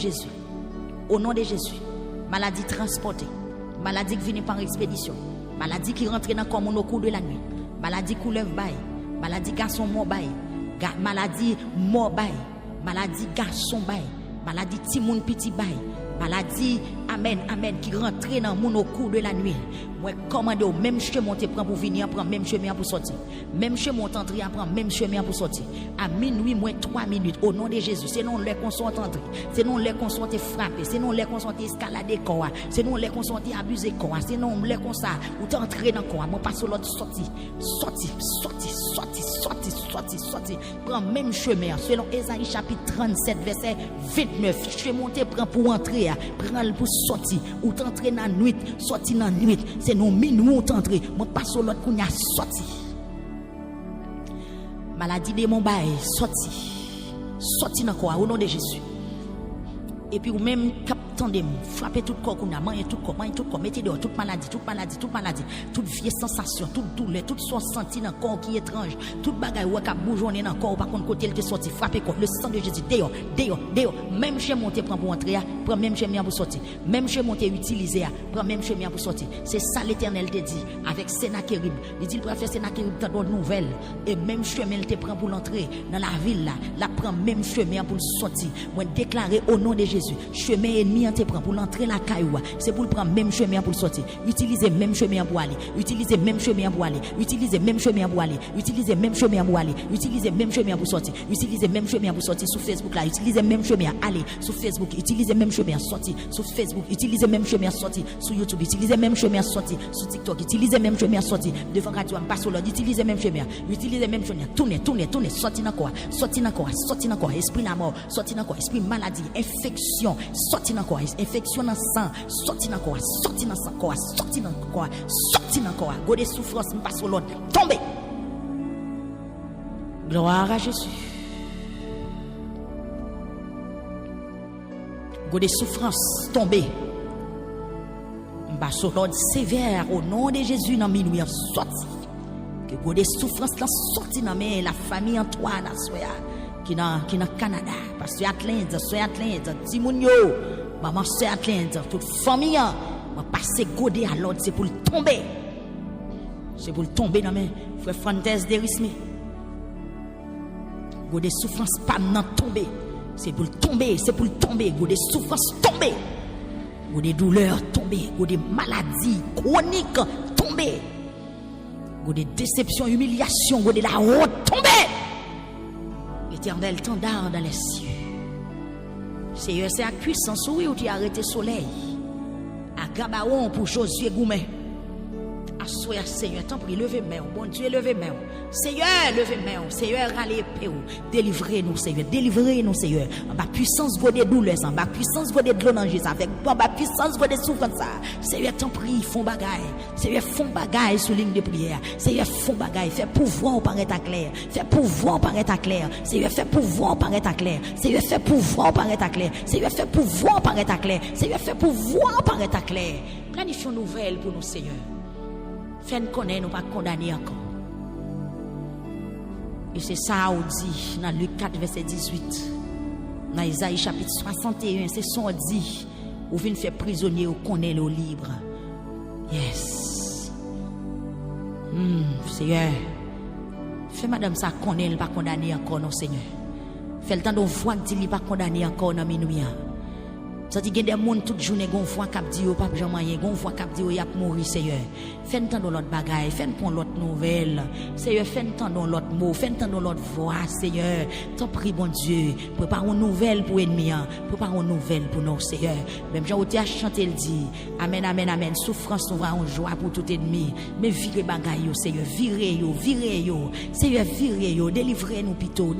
Jésus. Au nom de Jésus. Maladie transportée. Maladie qui vient par expédition. Maladie qui rentre dans le corps au cours de la nuit. Maladie coulève bail. Maladie garçon mort bail. Maladie mort bail. Maladie garçon bail. Maladie timoun petit bail. Maladie, amen, amen, qui rentre dans mon au cours de la nuit. Moi, commande au même chemin te prend pour venir, prend même chemin pour sortir. Même chemin t'entrer, prend même chemin pour sortir. À minuit, moins 3 minutes, au nom de Jésus. C'est non les qu'on soit entré. C'est non les qu'on soit frappé. C'est non les qu'on soit escaladé quoi. C'est non les qu'on soit abusé quoi. C'est non les qu'on ça. Ou t'entrer dans quoi. Moi, passe l'autre sorti. Sorti. Prends même chemin. Selon Ésaïe chapitre 37, verset 29. Chemin te prend pour entrer. Prends le pour sortir. Ou t'entrer dans la nuit. Sorti dans la nuit. C'est non minuit ou t'entrer. Moi, passe l'autre qu'on a sorti. Maladie de mon bail. Sorti. Sorti dans quoi. Au nom de Jésus. Et puis, ou même, attendez, frappez tout corps, manger tout corps, mettez dehors, toute maladie, toute vieille sensation, toute douleur, toute soit senti dans le corps qui est étrange, toute bagaille ou qui bougeonné dans le corps, par contre, côté il te sorti, frappez quoi, le sang de Jésus, dehors, même chez mon te prend pour entrer, prend même chemin pour sortir, même chez mon te utiliser, prend même chemin pour sortir. C'est ça l'Éternel te dit, avec Sénachérib, il dit, il pourra faire Sénachérib dans d'autres nouvelles, et même chemin il te prend pour l'entrer dans la ville là, la prend même chemin pour sortir. Moi, déclarer au nom de Jésus, chemin ennemi te prend pour l'entrer la caillou, c'est pour prendre même chemin pour sortir. Utilisez même chemin pour aller. Utilisez même chemin pour aller. Utilisez même chemin pour aller. Utilisez même chemin pour aller. Utilisez même chemin pour sortir. Utilisez même chemin pour sortir sur Facebook là. Utilisez même chemin aller sur Facebook. Utilisez même chemin sortir sur Facebook. Utilisez même chemin sortir sur YouTube. Utilisez même chemin sortir sur TikTok. Utilisez même chemin sortir devant radio en passe l'autre. Utilisez même chemin. Utilisez même chemin. Tournez. Sortir dans quoi. Esprit la mort. Sortir dans quoi. Esprit maladie, infection. Sortir dans quoi. Infection dans sang, sorti dans quoi, sorti dans sang quoi, sorti dans quoi, sorti dans quoi. Go des souffrances, passe sur l'autre, tombez. Gloire à Jésus. Go des souffrances, tombez. Passe sur l'autre sévère au nom de Jésus dans minuit sorti. Que go des souffrances là sorti dans la famille Antoine à soya qui dans Canada, parce que Atlanta, Timounio. Maman, c'est Atlanta, toute famille, m'a passé godé à l'autre, c'est pour le tomber. C'est pour le tomber dans mes frères Fantes d'Erisme. Godé souffrance pas non tomber. C'est pour le tomber, godé souffrance tomber. Godé douleur tomber, godé maladie chronique tomber. Godé déception, humiliation, godé la honte tomber. Éternel tendard dans les cieux. Seigneur, c'est à puissance où tu as arrêté le soleil. À Gabaon pour Josué Goumet. Assoya Seigneur, t'en prie, levez main. Bon Dieu, levez main. Seigneur, levez main. Seigneur, râlez paix. Délivrez-nous, Seigneur. Délivrez-nous, Seigneur. En bas puissance, vous des douleurs. En bas puissance, vous des glonanges. Avec en bas puissance, vous des souffrances. Seigneur, t'en prie, font bagaille. Seigneur, font bagaille sous ligne de prière. Seigneur, font bagaille. Fais pouvoir paraître à clair. Fais pouvoir paraître à clair. Seigneur, fais pouvoir paraître à clair. Seigneur, fais pouvoir paraître à clair. Seigneur, fais pouvoir paraître à clair. Seigneur, fais pouvoir paraître à clair. Planifions nouvelle pour nous, Seigneur. Fais-nous connaître, nous pas condamner encore. Et c'est ça on dit dans Luc 4, verset 18. Dans Isaïe chapitre 61, c'est son dit. Ou vient faire prisonnier ou connaît le libre. Yes. Seigneur. Fais madame ça connaît, pas condamner encore, non Seigneur. Fais le temps de voir que tu pas condamné encore dans minuit. Ça dit qu'il y a des gens toute journée gon voix cap di yo pas jamais rien gon voix cap di yo y a mourir Seigneur. Fais entendre l'autre bagaille, fais prendre l'autre nouvelle. Seigneur, fais entendre l'autre mot, fais entendre l'autre voix Seigneur. T'en prie bon Dieu, prépare une nouvelle pour ennemi, prépare une nouvelle pour nous Seigneur. Même Jean Oté a chanté le dit. Amen amen amen. Souffrance nous va en joie pour tout ennemi. Mais virez bagaille yo Seigneur, virez yo. Seigneur, virez yo, délivrez nous pito,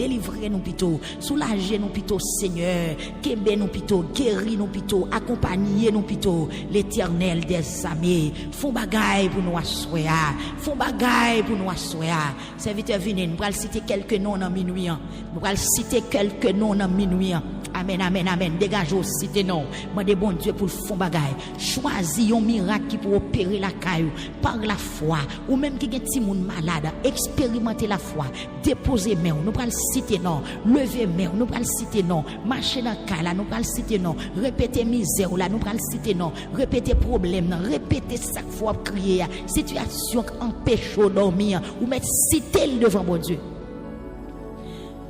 soulagez nous pito Seigneur. Kembe nous pito, guéris nous plutôt, accompagner nous plutôt, l'Éternel des armées. Font bagaille pour nous asseoir. Font bagaille pour nous asseoir. Serviteur venez, nous allons citer quelques noms dans minuit. Nous allons citer quelques noms dans minuit. Amen, amen, amen. Dégagez aussi tes noms. Moi, des bon Dieu pour le fond bagaille. Choisis un miracle qui peut opérer la caillou par la foi. Ou même qui est un petit monde malade. Expérimentez la foi. Déposez main. Nous allons citer non. Levez main. Nous allons citer non. Marchez dans la caille. Nous allons citer non. Répétez misère. Là, nous allons citer non. Répétez problème. Répétez chaque fois crier. Situation qui empêche de dormir. Ou mettre citer devant mon Dieu.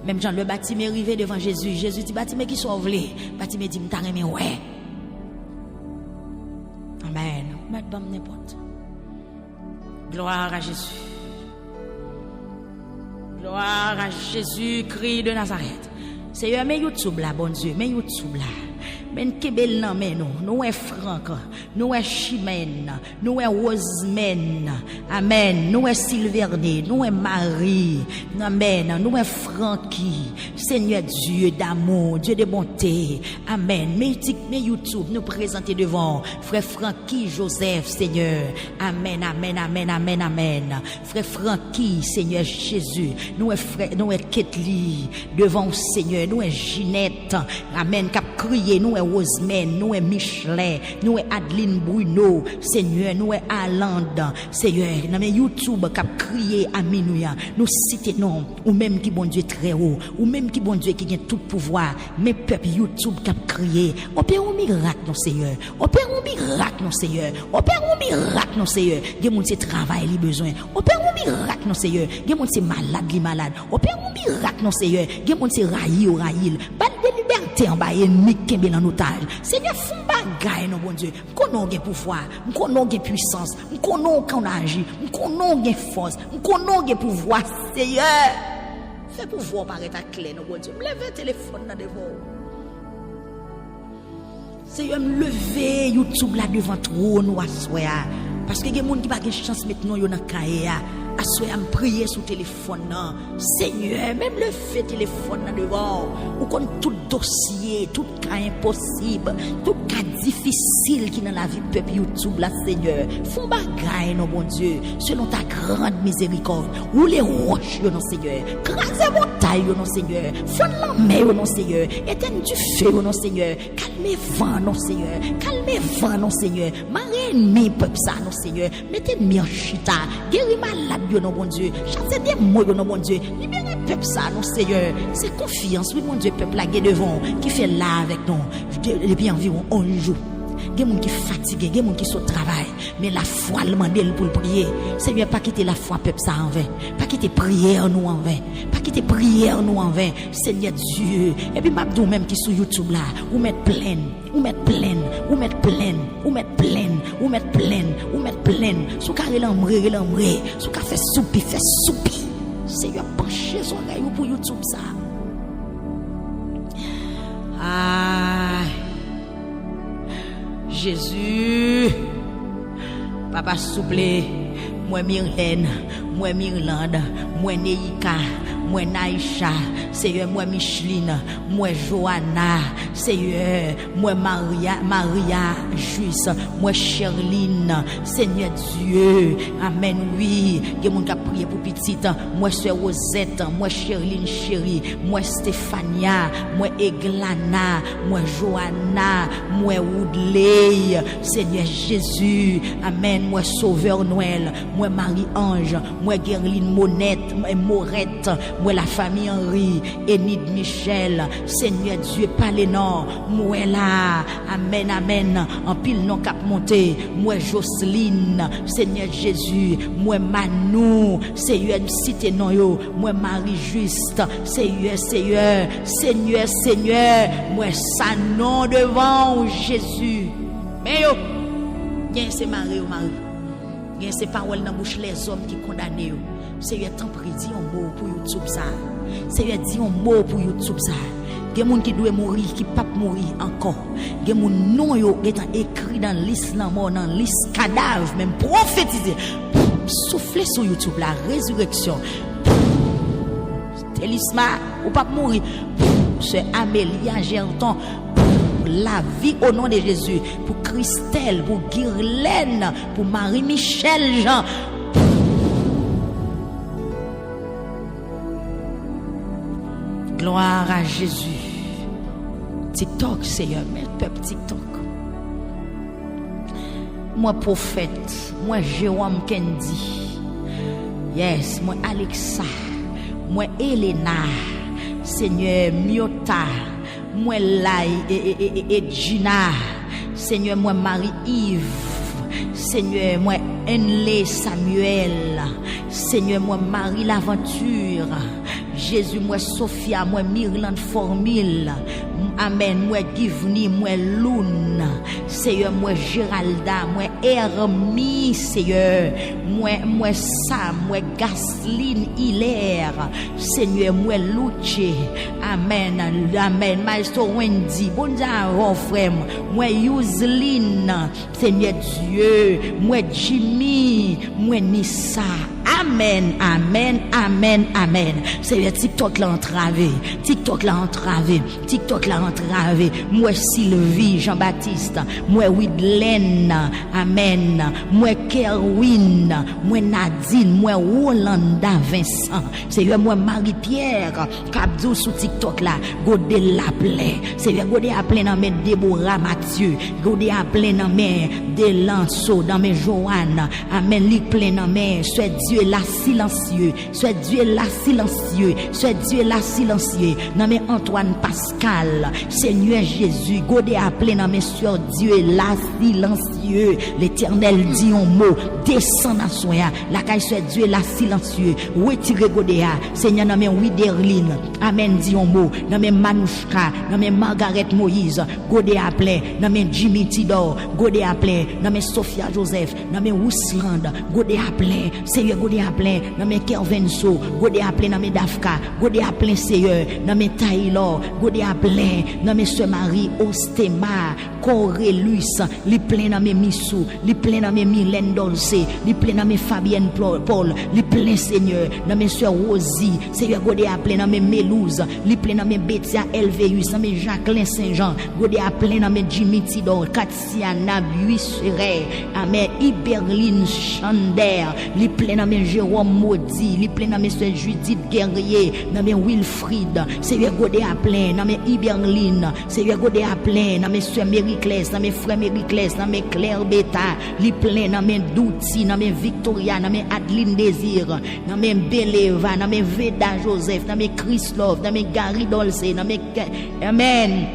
Même Jean le bâtiment arrivé devant Jésus. Jésus dit bâtiment qui sauve les. Bâtiment dit m'ta remet ouais. Amen. Mettre bam n'importe. Gloire à Jésus. Gloire à Jésus Christ de Nazareth. Seigneur, mais YouTube là, bon Dieu, mais YouTube là. Men kebel nan men nous est Franck, nous est Chimène, nous est Rosemène, amen, nous est Sylverné, nous est Marie, amen, nous est Francky, Seigneur Dieu d'amour, Dieu de bonté, amen. Mais YouTube nous présenter devant frère Francky Joseph, Seigneur, amen, amen, amen, amen, amen. Frère Francky, Seigneur Jésus, nous est Ketli devant Seigneur, nous est Ginette, amen, cap crier, nous est Rosemène, nous est Michelin, nous est Adeline Bruno, Seigneur, nous est Allende, Seigneur, dans YouTube qui a crié à minuit, nous citons non, ou même qui bon Dieu très haut, ou même qui bon Dieu qui a tout pouvoir, mais peuple YouTube qui a crié, opère un miracle non Seigneur, opère un miracle non Seigneur, opère un miracle non Seigneur, il y a mon c'est travail li besoin, opère un miracle non Seigneur, il y a mon c'est malade li malade, opère un miracle non Seigneur, il y a mon c'est raïl, ban de liberté en bas ennemi qui est en otage. Seigneur, font bagaille non bon Dieu. M'konnon gen pouvoir, m'konnon gen puissance, m'konnon qu'on agit, m'konnon gen force, m'konnon gen pouvoir. Seigneur, fais pouvoir paraître clair non bon Dieu. Me lever téléphone là devant. Seigneur, me lever YouTube là devant trop nous assoya. Parce que gen moun qui pas gen chance maintenant yo nan kaye a. Assoya me prier sur téléphone nan. Seigneur, même le fait téléphone là devant, ou kon tout dossier, tout cas impossible, tout cas difficile qui dans la vie peuple YouTube là Seigneur. Font bagaille non bon Dieu, selon ta grande miséricorde. Ou les roches yo non Seigneur. Crasez montagne yo non Seigneur. Fond la mer yo non Seigneur. Éteindre du feu yo non Seigneur. Calmez vent non Seigneur. Calmez vent non Seigneur. Marre ennemi peuple ça non Seigneur. Mettez ennemi en chita. Guéris malade yo non bon Dieu. Chassez des mots yo non bon Dieu. Libérez peuple ça non Seigneur. C'est confiance oui mon Dieu peuple là devant qui fait là avec nous depuis environ 11 jours. Il y a des gens qui sont fatigués, il y a des gens qui sont au travail, mais la foi le demande pour prier. Seigneur, pas quitter la foi peuple ça en vain, pas quitter prière nous en vain, pas quitter prière nous en vain. Seigneur Dieu, et puis m'abdou même qui sur YouTube là, ou mettre pleine, ou mettre pleine, ou mettre pleine, ou mettre pleine, ou mettre pleine, ou mettre pleine. Sous carré l'embré, sous qu'a fait soupi. Seigneur, penchez son oreille pour YouTube ça. Ah, Jésus, Papa souple, moi Myrlène, moi Myrlande, moi Neika, moi Naïcha, Seigneur, moi Micheline, moi Johanna, Seigneur, moi Maria Juice, moi Cherline, Seigneur Dieu, Amen, oui, il y a mon qui a prié pour petite, moi Sœur Rosette, moi Cherline chérie, moi Stéphania, moi Eglana, moi Johanna, moi Woodley, Seigneur Jésus, Amen, moi Sauveur Noël, moi Marie-Ange, moi Guerline Monette, moi Morette, moi la famille Henri, Enid Michel, Seigneur Dieu, Palénor, moi là, Amen, Amen, en pile non cap monté, moi Jocelyne, Seigneur Jésus, moi Manou, Seigneur, cité non yo, moi Marie Juste, Seigneur, moi sa nom devant Jésus. Mais yo, bien c'est Marie ou Marie. Bien ces paroles dans bouche les hommes qui condamnent yo. Seigneur tant prie dit un mot pour YouTube ça. Seigneur dit un mot pour YouTube ça. Gen moun qui doit mourir qui pas mourir encore. Gen moun non yo étant écrit dans liste nan mort dans liste cadavre même prophétisé. Souffler sur YouTube la résurrection. Télisma ou pas mourir. C'est Amélia Gerton. la vie au nom de Jésus. Pour Christelle, pour Guirlaine, pour Marie-Michel Jean. Gloire à Jésus. TikTok, Seigneur, mais peuple TikTok. Moi, prophète, moi, Jérôme Kendi. Yes, moi, Alexa. Moi, Elena. Seigneur, Miota. Moi, Lai et Gina. Seigneur, moi, Marie-Yves. Seigneur, moi, Enlé Samuel. Seigneur, moi, Marie l'Aventure. Jésus, moi, Sophia, moi, Myrland Formule. Amen, moi, Givni, moi, Loun. Seigneur, moi, Géralda, moi, Hermie, Seigneur. Moi, Sam, moi, Gasline, Hilaire. Seigneur, moi, Luce. Amen, amen. Maestro Wendy, bon Dieu, frère. Moi, Yuseline. Seigneur Dieu, moi, Jimmy, moi, Nissa. Amen, amen, amen, amen. Seigneur, TikTok l'a entravé. TikTok l'a entravé. TikTok l'a entravé. Moi, Sylvie, Jean-Baptiste. Moi, Widlen. Amen. Moi, Kerwin. Moi, Nadine. Moi, Rolanda Vincent. Seigneur, moi, Marie-Pierre. Kabdou sous TikTok là. Godé l'appelé. Seigneur, Godé appelé dans mes Déborah Mathieu. Godé appelé dans mes Delanso, dans mes Joanne. Amen. Lik plein dans mes. Soit Dieu là silencieux. Soit Dieu là silencieux. Soit Dieu là silencieux. Dans mes Antoine Pascal. Seigneur Jésus. Godé appelé dans mes soeurs. Dieu là silencieux. L'Éternel dit un mot. Descend dans son ya. La caille soit Dieu là silencieux. Retirez Godé. Seigneur dans mes Widerline. Amen dit un mot. Dans mes Manouchka. Dans mes Margaret Moïse. Godé appelé. Dans mes Jimmy Tidor. Godé appelé. Dans mes Sophia Joseph. Dans mes Wousland. Godé appelé. Seigneur Godé appelé. Dans mes Kervenso. Godé appelé dans mes Dafka. Godé appelé Seigneur. Dans mes Taylor. Godé appelé. Dans mes Soeur Marie Ostema. Corélus. Li plein dans mes Missou. Li plein dans mes Mylène Dolce. Li plein dans mes Fabienne Paul. Li plein Seigneur. Dans mes Soeur Rosie. Seigneur Godé appelé dans mes Mélouse. Li plein dans mes Bétia Elveus. Dans mes Jacqueline Saint-Jean. Godé appelé dans mes Jimmy Tidor. Katiana Buisseret. Amen. Iberline Chander. Li plein dans mes Jérôme Maudit. Li plein dans mes Soeur Judith Guerrier. Dans mes Wilfried. Seigneur Godé appelé dans mes Iberline. Seigneur Godé appelé dans mes Soeur Mériclès. Dans mes frères Mériclès. Dans mes Claire Beta. Li plein dans mes Douti. Dans mes Victoria. Dans mes Adeline Désir. Dans mes Beleva. Dans mes Veda Joseph. Dans mes Chris Love. Dans mes Gary Dolce. Dans mes Amen.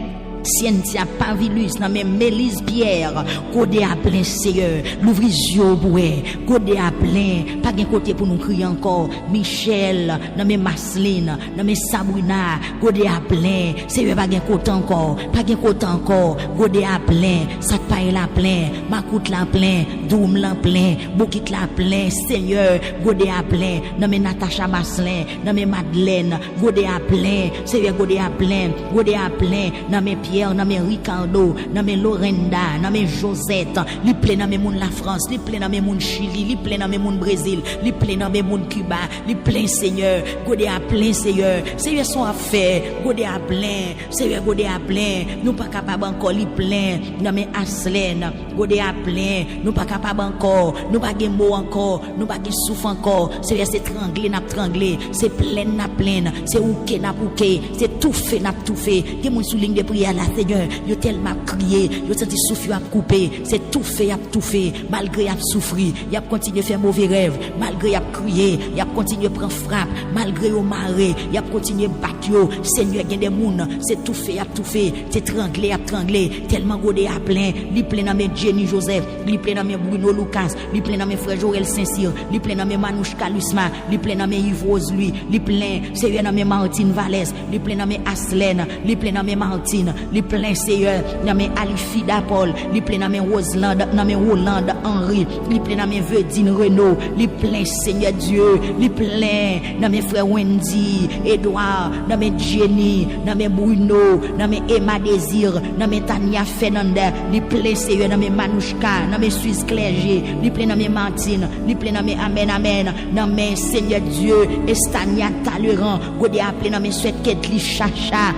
Cynthia Pavilus, dans mes Mélise Pierre, Godé à plein Seigneur, l'ouvrir yeux boué, Godé à plein, pas de côté pour nous crier encore, Michel, dans mes Masseline, dans mes Sabrina, Godé à plein, Seigneur, pas de côté encore, pas de côté encore, Godé à plein, Satpaï la plein, Makout la plein, Doum la plein, Bokit la plein, Seigneur, Godé à plein, dans mes Natacha Maslin, dans mes Madeleine, Godé à plein, Seigneur, Godé à plein, Godé à plein, dans mes Pierre, dans mes Ricardo, dans mes Lorenda, dans mes Josette, li plein dans mes moun la France, li plein dans mes moun Chili, li plein dans mes moun Brésil, li plein dans mes moun Cuba, li plein Seigneur, Godé à plein Seigneur, Seigneur son affaire, Godé à plein, Seigneur Godé à plein, nous pas capable encore li plein dans mes Aslen, Godé à plein, nous pas capable encore, nous pas gen mot encore, nous pas gen souffle encore, Seigneur c'est tranglé, c'est plein, c'est ouké n'a ouké, c'est tout fait n'a tout fait, que moun souligne de prière là Seigneur, yo tellement crié, yo senti souffle a coupé, c'est tout fait, malgré a souffri, y a continué faire mauvais rêve, malgré a crié, y a continué prendre frappe, malgré au maré, y a continué battre yo, Seigneur gen des moun, c'est tout fait, c'est tranglé, tellement Godé a plein, li plein dans mes Jenny Joseph, li plein dans mes Bruno Lucas, li plein dans mes frères Joël Saint-Cyr, li plein dans mes Manouchka Lusma, li plein dans mes Yves Rose lui, li plein, Seigneur dans mes Martine Vallès, li plein dans mes Aslen, li plein dans mes Martine, li plein Seigneur dans mes Alifida Paul, li plein dans mes Roseland, dans mes Roland Henri, li plein dans mes Verdine Renault, li plein Seigneur Dieu, li plein dans mes frères Wendy, Edouard, dans mes Jenny, dans mes Bruno, dans mes Emma Désir, dans mes Tania Fernandez, li plein Seigneur dans mes Manouchka, dans mes Suisse Clergé, li plein dans mes Martine, li plein dans mes Amen, dans mes Seigneur Dieu, Estania Talleyrand, Godé appelé dans mes Souhaite Ketli Chacha,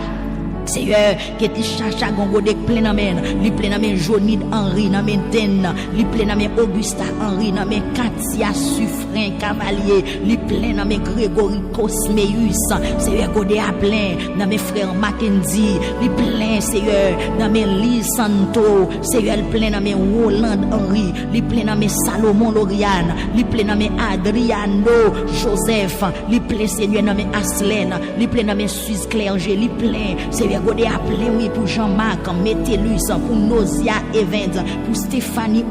Seigneur, que tu chacha gongode plein amen, li plein amen Jonid Henri namen Den, li plein amen Augusta Henri namen Katia Suffren Cavalier, li plein amen Grégory Cosmeus, Seigneur gode a plein namen frère Mackenzie, li plein Seigneur namen Lee Santo, Seigneur plein namen Roland Henri, li plein namen Salomon Loriane, li plein namen Adriano Joseph, li plein Seigneur namen Aslen, li plein namen Suisse Clergé, li plein Seigneur gode a plein oui pour Jean-Marc Métellus, pour Nosia Evans, pour Stéphanie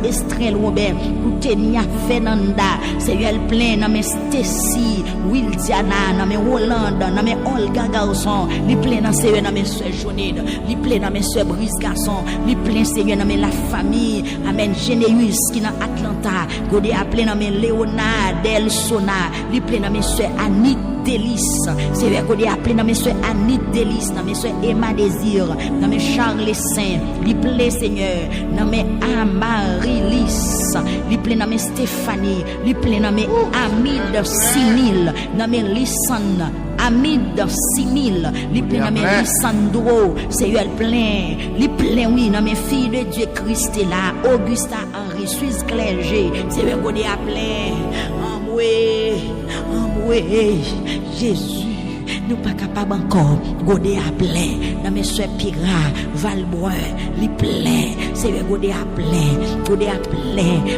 Estrel Robert, pour Tenia Fernanda, Seigneur plein namen Stacy Wildiana, namen Roland, namen Olga Garçon, li plein nan Seigneur namen Sœur Jonide, li plein namen Sœur Brice Garçon, li plein Seigneur namen la famille, amen Généus qui dans Atlanta, gode a plein namen Léonard Del Sona, li plein namen Sœur Annie Délice, Seigneur gode a plein namen Sœur Annie Délice, namen Sœur Emma Désir, namen Charles Saint, li plein Seigneur namen Amarilis, li plein namen Stéphanie, li plein namen Amide Simil, namen Lissan Amide Simil, li plein namen Lissandro, Seigneur plein, li plein oui namen fille de Dieu Christella, Augusta Henri, Suisse Clergé, Seigneur gode a plein, Jésus, nous pas capable encore, gode a plein, dans mes soeurs Pira, Valbrun, li plein, Seigneur gode a plein,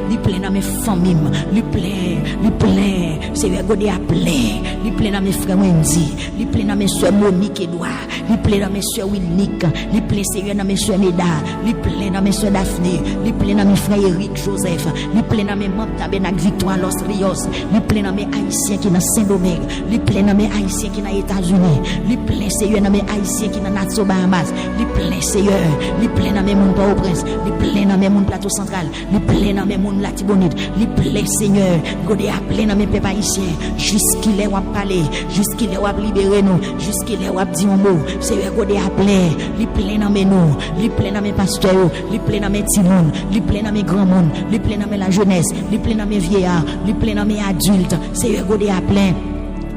li plein dans mes familles, li plein, Seigneur gode a plein, li plein dans mes frères Wendy, li plein dans mes soeurs Monique Edouard, li plein dans mes soeurs Winnick, li plein Seigneur dans mes soeurs Neda, li plein dans mes soeurs Daphné, li plein dans mes frères Eric Joseph, li plein dans mes membres Tabernacle Victoire Los Rios, li plein dans mes haïtiens qui dans Saint-Domingue, li plein dans mes haïtiens qui dans États-Unis, li plein Seigneur dans mes haïtiens qui dans Nassau Bahamas, li plein Seigneur, li plein dans mes monde Port-au-Prince, li plein dans mes monde Plateau Central, li plein dans mes monde Latibonite, li plein Seigneur, gode a plein dans mes peuples haïtiens, jusqu'il est wap parler, jusqu'il est wap libérer nous, jusqu'il est wap dire un mot, Seigneur gode a plein, li plein dans mes nous, li plein dans mes pasteurs, li plein dans mes petits monde, li plein dans mes grands monde, li plein dans la jeunesse, li plein dans mes vieillards, li plein dans mes adultes, Seigneur gode a plein.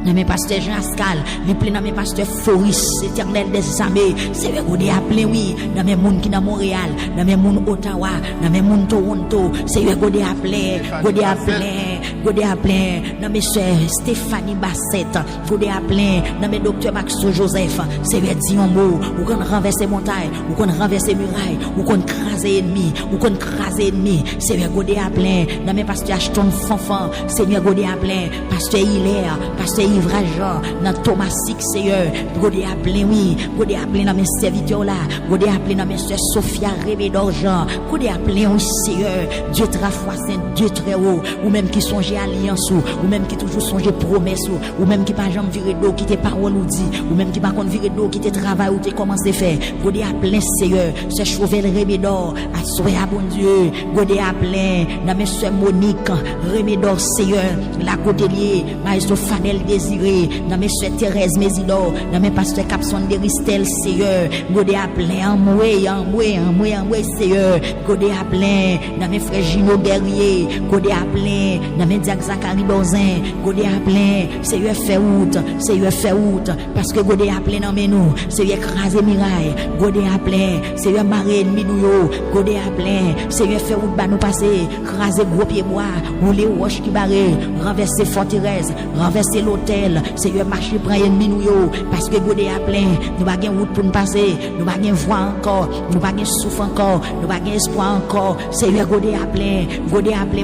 Dans mes pasteurs Jean Ascal, les plein dans mes pasteurs Foris, éternel des armées, Seigneur gode a plein oui, dans mes monde qui dans Montréal, dans mes monde Ottawa, dans mes monde Toronto, Seigneur gode a plein, dans mes soeurs Stéphanie Bassette, gode a plein, dans mes docteurs Maxo Joseph, Seigneur dit un mot, ou qu'on renverser montagne, ou qu'on renverser muraille, ou qu'on craser ennemi, Seigneur gode a plein, dans mes pasteurs Ashton Fanfan, Seigneur gode a plein, pasteur Hilaire, pasteur Jean, dans Thomas Six, Seigneur, gode a plein, oui, gode a plein dans mes serviteurs là, gode a plein dans mes soeurs Sophia Rébé d'Orgeant, gode a plein, oui, Seigneur, Dieu très fort, Saint, Dieu très haut, ou même qui songe alliance, ou même qui toujours songe promesse, ou même qui pas jamais viré d'eau, qui te parole ou dit, ou même qui pas contre viré d'eau, qui te travail ou te commencé faire, gode a plein, Seigneur, c'est Chauvel Rébé d'Or, à souhait à bon Dieu, gode a plein, dans mes soeurs Monique, Rébé d'Or, Seigneur, la Côtelier, Maestro Fanel Désiré, dans mes soeurs Thérèse Mésidor, dans mes pasteurs Capson de Ristel, Seigneur, gode a plein, en moi, Seigneur, gode a plein, dans mes frères Gino Guerrier, gode a plein, dans mes Diac Zachary Bozin, gode a plein, Seigneur fait route, parce que gode a plein dans mes nous, Seigneur écraser miraille, gode a plein, Seigneur marrer ennemi nous, gode a plein, Seigneur fait route ba nous passer, craser gros pied bois, rouler roche qui barré, renverser forteresse, renverser l'hôtel, Seigneur marcher prend ennemi nous yo, parce que gode a plein, nous pas gain route pour nous passer, nous pas gain voix encore, nous pas gain souffle encore, nous pas gain espoir encore, Seigneur gode a plein,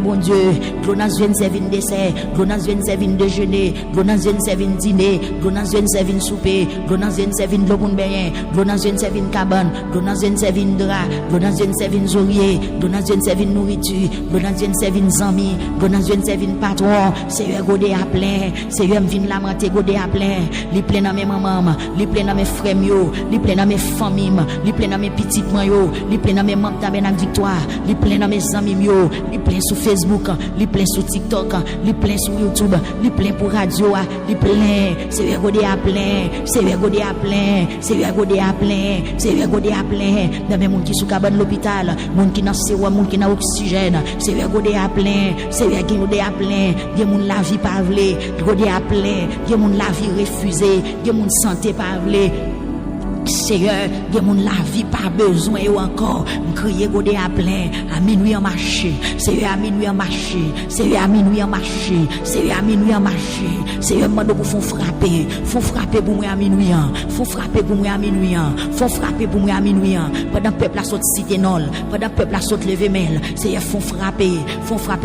bon Dieu, glonas vient servir dessert, glonas vient servir déjeuner, glonas vient servir dîner, glonas vient servir souper, glonas vient servir l'eau pour baigner, glonas vient servir cabane, glonas vient servir drap, glonas vient servir zorier, glonas vient servir nourriture, glonas vient servir zami, glonas vient servir patron, Seigneur gode a plein, Seigneur vient la monter gode a plein, li plein dans mes maman, li plein dans mes frères yo, li plein dans mes familles, li plein dans mes petites moi yo, li plein dans mes membres Tabernacle Victoire, li plein dans mes amis yo, li plein sur Facebook, li plein sur TikTok, li plein sur YouTube, li plein pour radio, li plein, Seigneur gode a plein, Seigneur gode a plein, Seigneur gode a plein, Seigneur gode a plein, dans mes monde qui sous cabane l'hôpital, monde qui dans sérum, monde qui dans oxygène, Seigneur gode a plein, Seigneur gode a plein, gen monde la vie pas vle, gode a plein, gen monde la vie refusée, gen monde santé pas vle. Seigneur, il y a mon la vie pas besoin ou encore crier godé à plein à minuit en marché. Seigneur à minuit en marché. Seigneur à minuit en marché. Seigneur à minuit en marché. Seigneur mande pour font frapper pour moi à minuit. Font frapper pour moi à minuit. Font frapper pour moi à minuit. Pendant peuple a sorti cité nol, pendant peuple a sorti lever mail. Seigneur font frapper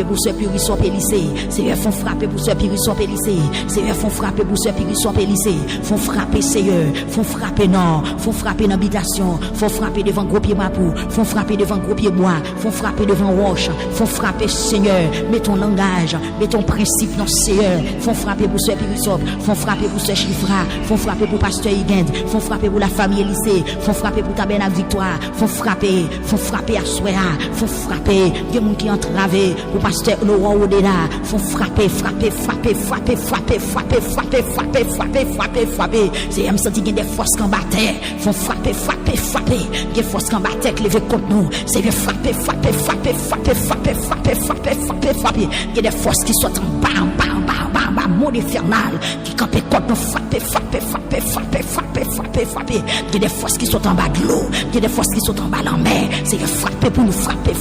pour ce Périsson Pélissé. Seigneur font frapper pour ce Périsson Pélissé. Seigneur font frapper pour ce Périsson Pélissé. Font frapper Seigneur, font frapper non, font frapper dans l'habitation, font frapper devant gros pied mapou, font frapper devant gros pied bois, font frapper devant roche, font frapper Seigneur, mets ton langage, mets ton principe dans Seigneur, font frapper pour ce Périsson, font frapper pour ce Chifra, font frapper pour pasteur Higuend, font frapper pour la famille Élysée, font frapper pour Tabernacle Victoire, font frapper à Souéa, font frapper, des gens qui entravé pour pasteur Laurent Odena, font frapper. C'est me senti qu'il y a des forces qui combattent, font frapper. Des forces qui combattent qui lever contre nous. C'est de frapper. Il y a des forces qui sont en bam, monde infernal, qui campent contre nous, frapper. Il y a des forces qui sont en bas de l'eau, il y a des forces qui sont en bas de la mer. C'est de frapper pour nous, frapper.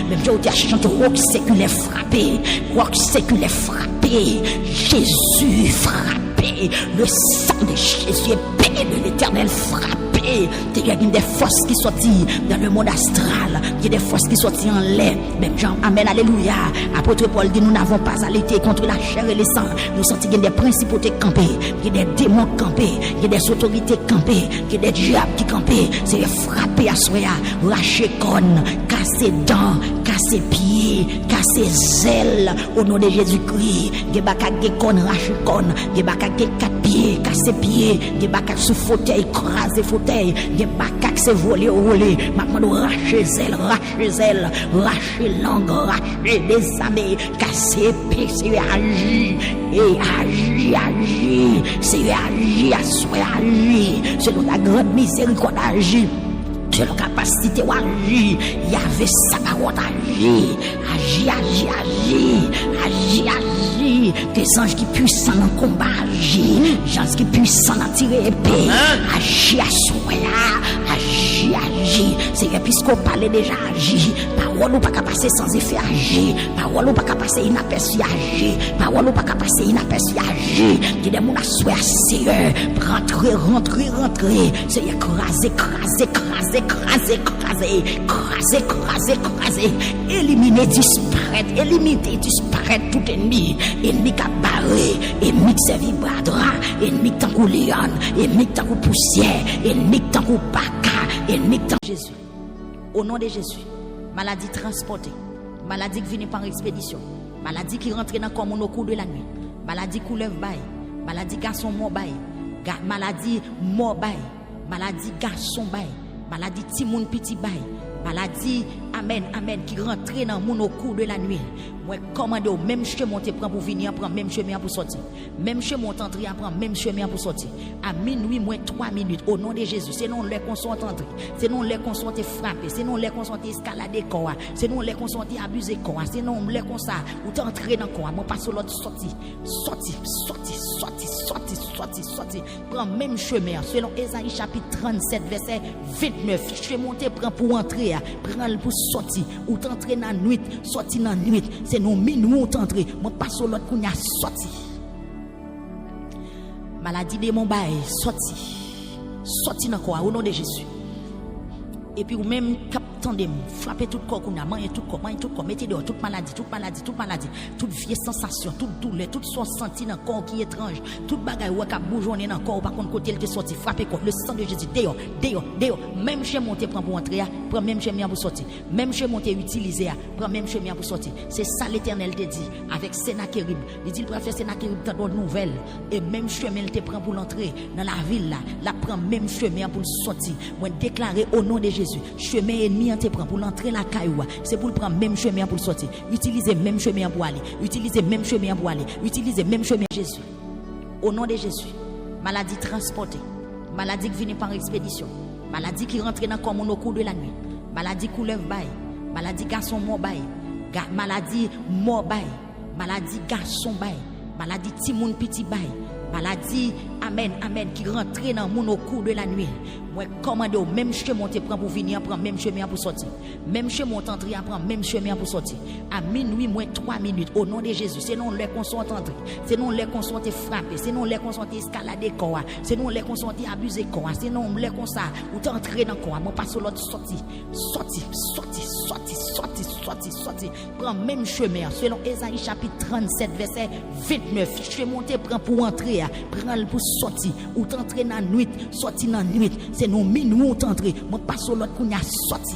Même j'ai dit à chanter rock séculaire frappé, Jésus frappé, le sang de Jésus est payé de l'Éternel frappé. Il y a des forces qui sortent dans le monde astral, il y a des forces qui sortent en l'air. Même Jean, amen, alléluia. Apôtre Paul dit nous n'avons pas à lutter contre la chair et le sang. Nous sentons qu'il y a des principautés campées, il y a des démons campés, il y a des autorités campées, il y a des diables qui campent. C'est frapper à soi, racher cornes, casser dents, casser pieds, casser zèles au nom de Jésus-Christ. Il y a des cornes, racher cornes, il y a des 4 pieds, casser pieds, il y a des sous fauteuil, écraser fauteuil. Il y a des c'est voler. Maintenant, racher zèle, racher langue, racher des amis, casser épée, c'est agir. Et agir. C'est agir, à soi, agir. Selon la grande miséricorde, agir. Selon la capacité d'agir, il y avait sa parole agir. Agir. Des anges qui puissants dans le combat, agir. Des anges qui puissants dans tirer épée. Agir à soi, agir. C'est épiscopal déjà agir. Parole ou pas qu'à passer sans effet agir. Parole ou pas qu'à passer inaperçu agir. Parole ou pas qu'à passer inaperçu agir. Il y a des gens à soi, Seigneur. Rentrer. C'est écraser. Éliminer, disparaître tout ennemi. Ennemi qui a barré. Ennemi qui servi bras droit. Ennemi qui tant qu'on lion. Ennemi qui tant qu'on poussière. Ennemi qui tant qu'on baka. Ennemi qui tant Jésus. Au nom de Jésus. Maladie transportée. Maladie qui vient par expédition. Maladie qui rentre dans comme au cours de la nuit. Maladie couleuvre bail. Maladie garçon mort bail. Maladie mort bail. Maladie garçon bail. Maladie timoun petit bail. Maladie, amen, qui rentre dans mon au cours de la nuit. Moi, commande au même chemin te prend pour venir, prend même chemin pour sortir. Même chemin t'entrer, prend même chemin pour sortir. À minuit, moins 3 minutes, au nom de Jésus. C'est non les qu'on sont entrés. C'est non les qu'on sont frappés. C'est non les qu'on sont escaladés corps. C'est non les qu'on sont abusés corps. C'est non les qu'on ça. Ou t'entrer dans corps. Moi, pas sur l'autre sorti. Prends même chemin. Selon Ésaïe chapitre 37, verset 29. Chemin te prend pour entrer. Prends pour sortir. Ou t'entrer dans la nuit. Sortir dans la nuit. C'est nos minuit où t'entrer. Moi, pas sur l'autre qu'on y a sorti. Maladie de mon bail, sorti dans quoi, au nom de Jésus. Et puis, ou même, captandem, frapper tout corps qu'on a, manger tout corps, mettez dehors, toute maladie, toute vieille sensation, toute douleur, toute son senti dans le corps qui est étrange, toute bagaille ou qui a bourgeonné dans le corps, par contre, côté, il te sorti, frapper corps, le sang de Jésus, dehors. Même chez mon te prend pour entrer, prends même chemin pour sortir. Même chez mon te utiliser, prends même chemin pour sortir. C'est ça l'Éternel te dit, avec Sénachérib. Il dit, le prophète Sénachérib t'a donné nouvelle, et même chemin, il te prend pour l'entrer dans la ville, là, prend même chemin pour sortir. Moi, déclarer au nom de Jésus, chemin ennemi en te prend pour l'entrer la cailloua, c'est pour le prendre même chemin pour sortir. Utilisez même chemin pour aller. Utilisez même chemin Jésus. Au nom de Jésus. Maladie transportée. Maladie qui vient par expédition. Maladie qui rentre dans comme au cours de la nuit. Maladie couleuvre bail. Maladie garçon mort bail. Maladie mort bail. Maladie garçon bail. Maladie timoun petit bail. Maladie amen, amen, qui rentre dans mon au cours de la nuit. Moi, commande au même chemin te prend pour venir, prend même chemin pour sortir. Même chemin t'entrer, prend même chemin pour sortir. À minuit, moins 3 minutes, au nom de Jésus. C'est non les qu'on soit entré, c'est non les qu'on soit frappé, c'est non les qu'on soit escaladé corps, c'est non les qu'on soit abusé corps, c'est non les qu'on ça, ou t'entrer dans corps. Moi, passe l'autre sorti, sorti, sorti, sorti, sorti, sorti, sorti. Prend même chemin, selon Ésaïe chapitre 37, verset 29. Chemin te prend pour entrer, prend pour sortir, ou t'entrer dans la nuit, sorti dans la nuit. C'est nos minuit où t'entrer, moi passe l'autre qu'on a sorti.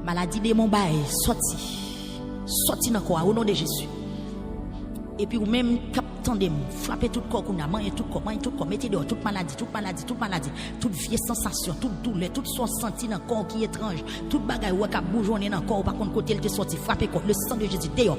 Maladie de mon bail, sorti dans quoi, au nom de Jésus. Et puis ou même captandem, frapper tout corps qu'on a, manger tout corps, mettez dehors toute maladie, toute vieille sensation, toute douleur, toute son senti dans corps qui est étrange, toute bagaille ou qui bougeonner dans corps par contre côté il te sorti, frapper corps, le sang de Jésus dehors,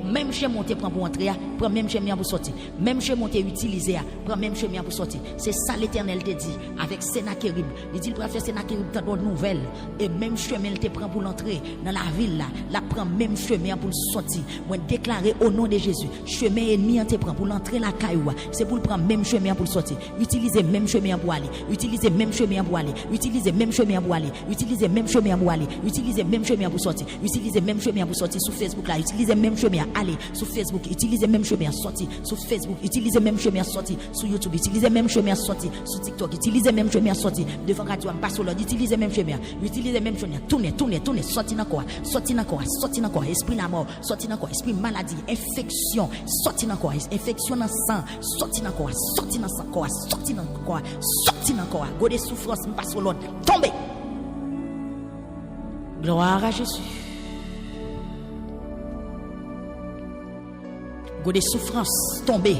même chez monter prend pour entrer, prend même chemin pour sortir, même chez monter utiliser, prend même chemin pour sortir. C'est ça l'Éternel te dit avec Sénachérib. Il dit il va faire Sénachérib dans bonne nouvelle et même chemin il te prend pour l'entrer dans la ville là, la prend même chemin pour sortir. Moi déclarer au nom de Jésus, chemin ennemi en te prend pour l'entrer la cailloua, c'est pour prendre même chemin pour sortir. Utilisez même chemin pour aller, utilisez même chemin pour aller, utilisez même chemin pour aller, utilisez même chemin pour aller, utilisez même chemin pour sortir, utilisez même chemin pour sortir sur Facebook là, utilisez même chemin aller sur Facebook, utilisez même chemin sortir sur Facebook, utilisez même chemin sortir sur YouTube, utilisez même chemin sortir sur TikTok, utilisez même chemin sortir devant radio passe sur l'autre, utilisez même chemin tournez, sortir dans quoi, esprit la mort, sortir dans quoi, esprit maladie, infection, sortir dans quoi, infection dans sang, sortir dans quoi, sortir dans sang quoi, sortir dans quoi, sortir dans quoi, go des souffrances passe sur l'autre, tomber. Gloire à Jésus. Go des souffrances tomber.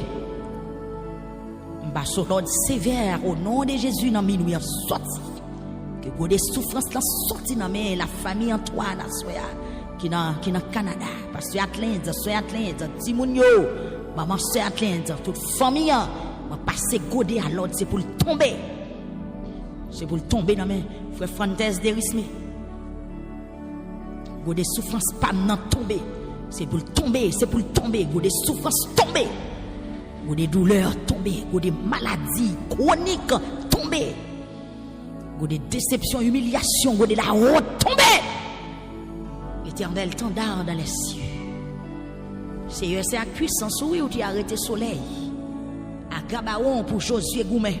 Passe sur l'autre sévère au nom de Jésus dans minuit sorti. Que go des souffrances là sorti dans la famille Antoine à soya qui dans Canada, parce que Atlanta, Timounio, maman c'est Atlanta, toute famille, va passer godé à l'autre, c'est pour le tomber. C'est pour le tomber dans mes frère Fantes d'Erisme. Godé souffrance pas non tomber. C'est pour le tomber, godé souffrance tomber. Godé douleur tomber, godé maladie chronique tomber. Godé déception, humiliation, godé la honte tomber. L'Éternel t'endard dans les cieux. Seigneur, c'est à puissance où tu as arrêté le soleil. À Gabaon pour Josué Goumet.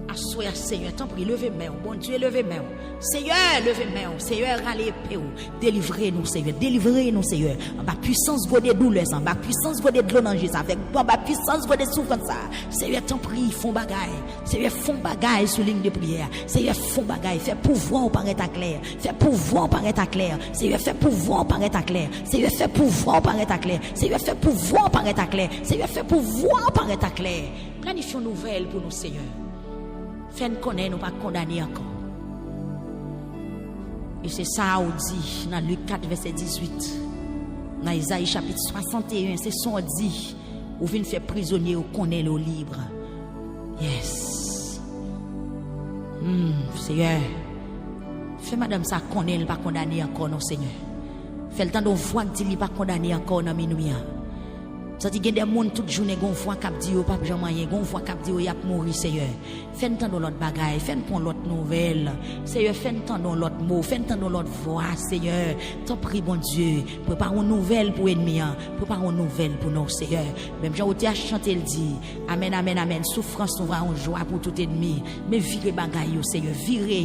Assoya Seigneur, t'en prie, levez main. Bon Dieu, levez main. Seigneur, levez main. Seigneur, allez paix. Délivrez-nous, Seigneur. Délivrez-nous, Seigneur. En bas puissance, vous des douleurs. En bas puissance, vous des glonanges. Avec en bas puissance, vous des souffrances. Seigneur, t'en prie, font bagaille. Seigneur, font bagaille sur ligne de prière. Seigneur, font bagaille. Fais pouvoir paraître à clair. Fais pouvoir paraître à clair. Seigneur, fais pouvoir paraître à clair. Seigneur, fais pouvoir paraître à clair. Seigneur, fais pouvoir paraître à clair. Seigneur, fais pouvoir paraître à clair. Planifions nouvelle pour nous, Seigneur. Fais-nous connaître, nous pas condamner encore. Et c'est ça on dit dans Luc 4 verset 18. Dans Isaïe chapitre 61, c'est son dit ou vient faire prisonnier ou connaît le libre. Yes. Seigneur. Fais madame ça connaît pas condamner encore non Seigneur. Fais le temps de voir que dit pas condamner encore dans minuit. Ça dit qu'il y a des gens toute journée gon voix cap dit pas jamais rien gon voix cap dit y a mourir Seigneur. Fais entendre l'autre bagaille, fais prendre l'autre nouvelle. Seigneur, fais entendre l'autre mot, fais entendre l'autre voix Seigneur. T'en prie bon Dieu, prépare une nouvelle pour ennemi, prépare une nouvelle pour nous Seigneur. Même Jean Otia chanter le dit. Amen amen amen. Souffrance nous va en joie pour tout ennemi. Mais virez bagaille yo Seigneur, virez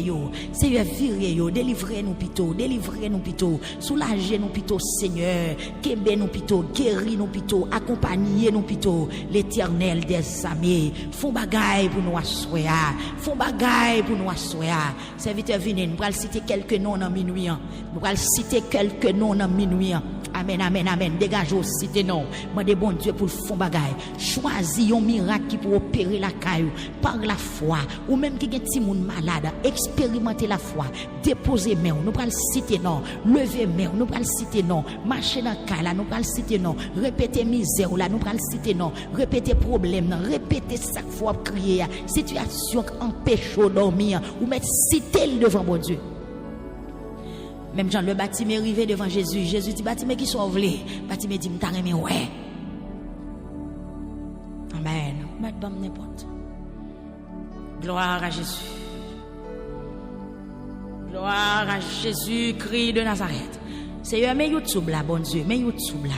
yo. Seigneur, virez yo, délivrez nous pito, soulagez nous pito Seigneur. Kembe nous pito, guéris nous pito, accompagner nous pito, l'Éternel des armées. Font bagaille pour nous assoya. Font bagaille pour nous assoya. Serviteur venez, nous allons citer quelques noms dans minuit. Nous allons citer quelques noms dans minuit. Amen, amen, amen. Dégagez aussi tes noms. Mandez bon Dieu pour le fond bagaille. Choisis un miracle qui peut opérer la caillou par la foi. Ou même qui est petit monde malade. Expérimentez la foi. Déposez main. Nous allons citer non. Levez main. Nous allons citer non. Marchez dans la caille. Nous allons citer non. Répétez misère. Là, nous allons citer non. Répétez problème. Répétez chaque fois crier. Situation qui empêche de dormir. Ou mettre citer devant bon Dieu. Même Jean le bâtiment arrivé devant Jésus. Jésus dit bâtiment qui sont volés. Bâtiment dit m'ta remet ouais. femme n'importe. Gloire à Jésus. Gloire à Jésus-Christ de Nazareth. Seigneur, mais YouTube là, bon Dieu, mais YouTube là.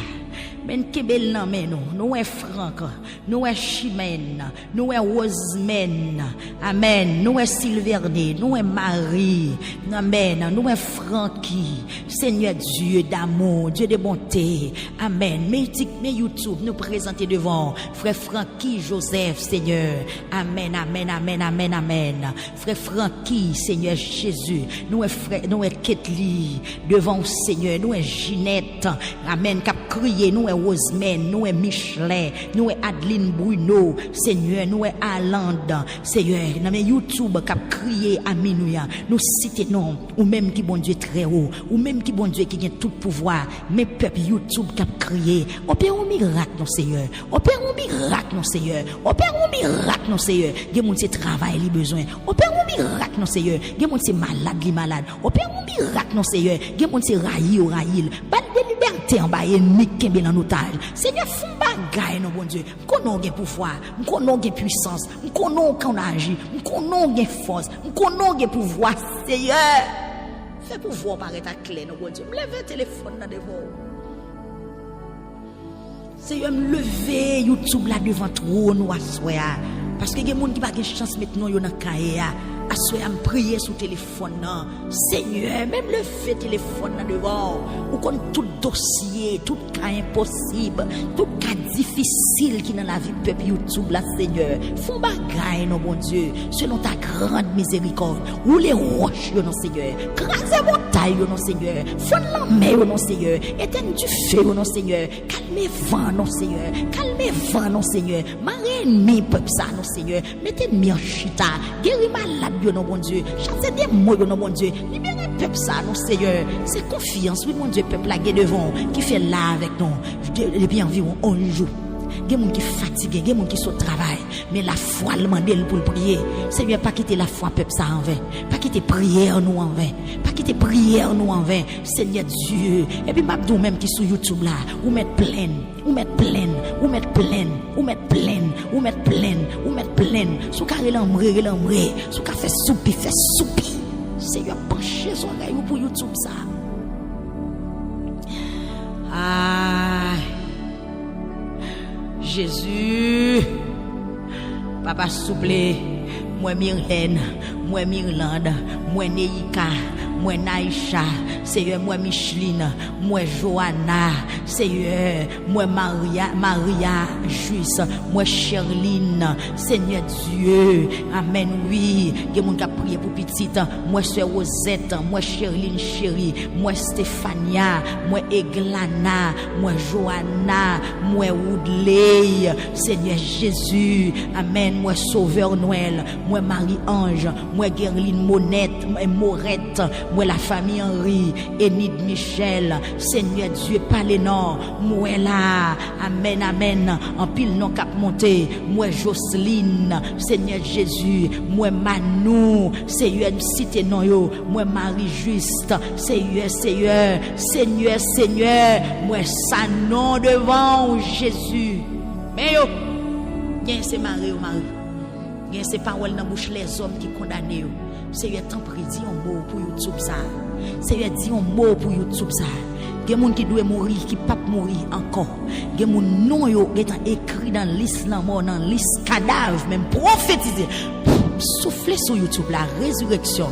Men kebel nan men nous est Franck, nous est Chimène, nous est Rosemène, amen, nous est Sylverne, nous est Marie, amen, nous est Francky, Seigneur Dieu d'amour, Dieu de bonté, amen. Mais YouTube nous présenter devant frère Francky Joseph, Seigneur, amen, amen, amen, amen, amen. Frère Francky, Seigneur Jésus, nous est Ketli devant Seigneur, nous est Ginette, amen, cap crier, nous est Rosemène, nous est Michelin, nous est Adeline Bruno, Seigneur, nous est Alande, Seigneur, dans YouTube cap crier à minuit, nous citer non, ou même qui bon Dieu très haut, ou même qui bon Dieu qui a tout pouvoir, mais peuple YouTube cap crier, opère un miracle non Seigneur, opère un miracle non Seigneur, opère un miracle non Seigneur, gen moun se travail li besoin, opère un miracle non Seigneur, gen moun se malade li malade, opère un miracle non Seigneur, gen moun se rayi ou rayil, bal de liberté en bas ennemi kembe dans otage. Seigneur, fou bagay non bon Dieu. M'konon gen pouvoir, m'konon gen puissance, m'konon qu'on agit, m'konon gen force, m'konon gen pouvoir. Seigneur, fais pouvoir paraître à clé non bon Dieu. Me lever téléphone là devant. Seigneur, me lever YouTube là devant trop nous assoya parce que gen moun qui pas gen chance maintenant yo nan kaye assoya me prier sous téléphone nan. Seigneur, même le fait téléphone là devant ou kon tout dossier, tout cas impossible, tout cas difficile qui dans la vie peuple YouTube là Seigneur. Font bagay non bon Dieu, selon ta grande miséricorde. Ou les roches non Seigneur. Crasez montagne non Seigneur. Fond la mer non Seigneur. Éteindre du feu non Seigneur. Calmez vent non Seigneur. Calmez vent non Seigneur. Marre ennemi peuple ça non Seigneur. Mettez ennemi en chita. Guéris malade non bon Dieu. Chassez des mots non bon Dieu. Libérez peuple ça non Seigneur. C'est confiance oui mon Dieu peuple là devant qui fait là avec nous depuis environ 11 jours. Il y a des gens qui sont fatigués, il y a des gens qui sont au travail, mais la foi le demande pour prier. Seigneur, pas quitter la foi peuple ça en vain, pas quitter prière nous en vain, pas quitter prière nous en vain. Seigneur Dieu, et puis m'abdou même qui sur YouTube là, ou mettre pleine, ou mettre pleine, ou mettre pleine, ou mettre pleine, ou mettre pleine, ou mettre pleine. Sous carré l'embré, sous café soupi, fait soupi. Seigneur, penchez son oreille pour YouTube ça. Ah, Jésus, Papa souple, moi Myrène, moi Myrlande, moi Neika, moi Naïcha, Seigneur, moi Micheline, moi Johanna, Seigneur, moi Maria Juice, moi Sherline, Seigneur Dieu, Amen, oui, il y a des gens qui prié pour petite, moi Sœur Rosette, moi Sherline Chérie, moi Stéphania, moi Eglana, moi Johanna, moi Woodley, Seigneur Jésus, Amen, moi Sauveur Noël, moi Marie-Ange, moi Guerline Monette, moi Morette, moi la famille Henri, Enid Michel, Seigneur Dieu, parlez-nous, moi là, Amen, Amen, en pile non cap monté, moi Jocelyne, Seigneur Jésus, moi Manou, Seigneur, cité non yo, moi Marie Juste, Seigneur, Seigneur, Seigneur, Seigneur, moi sa nom devant Jésus. Mais yo, bien c'est Marie ou Marie, bien c'est paroles dans bouche les hommes qui condamnent yo. Seigneur, t'en prie, dis un mot pour YouTube ça. Seigneur, dis un mot pour YouTube ça. Il y a des gens qui doivent mourir, qui ne peuvent pas mourir encore. Il y a des gens qui sont écrits dans liste mort, dans liste cadavre, même prophétiser. Soufflez sur YouTube la résurrection.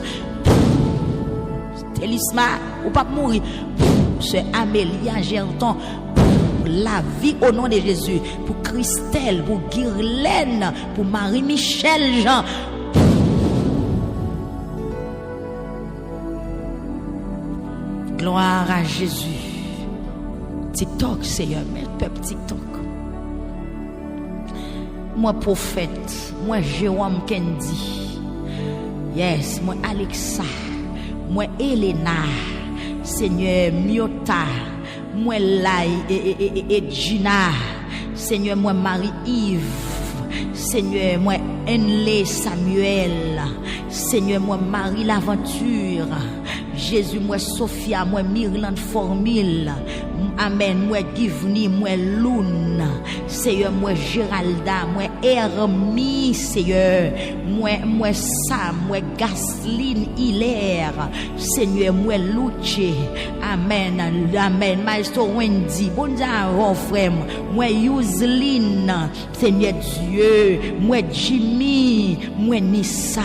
Télisma, ou pas mourir. C'est Amélia Gerton. La vie au nom de Jésus. Pour Christelle, pour Guirlaine, pour Marie-Michel Jean. Gloire à Jésus. TikTok, Seigneur, mais peuple TikTok. Moi, prophète, moi, Jérôme Kendi. Yes, moi, Alexa, moi, Elena, Seigneur, Miota, moi, Lai et Gina, Seigneur, moi, Marie-Yves, Seigneur, moi, Enlé Samuel, Seigneur, moi, Marie l'Aventure. Jésus, moi Sophia, moi Mirland Formule. Amen, moi Givni, moi Lune. Seigneur, moi Géralda, moi Hermie, Seigneur. Moi Sam, moi Gasline Hilaire. Seigneur, moi Luce. Amen, amen. Maestro Wendy, bon Dieu, frère. Moi Yuseline, Seigneur Dieu. Moi Jimmy, moi Nissa.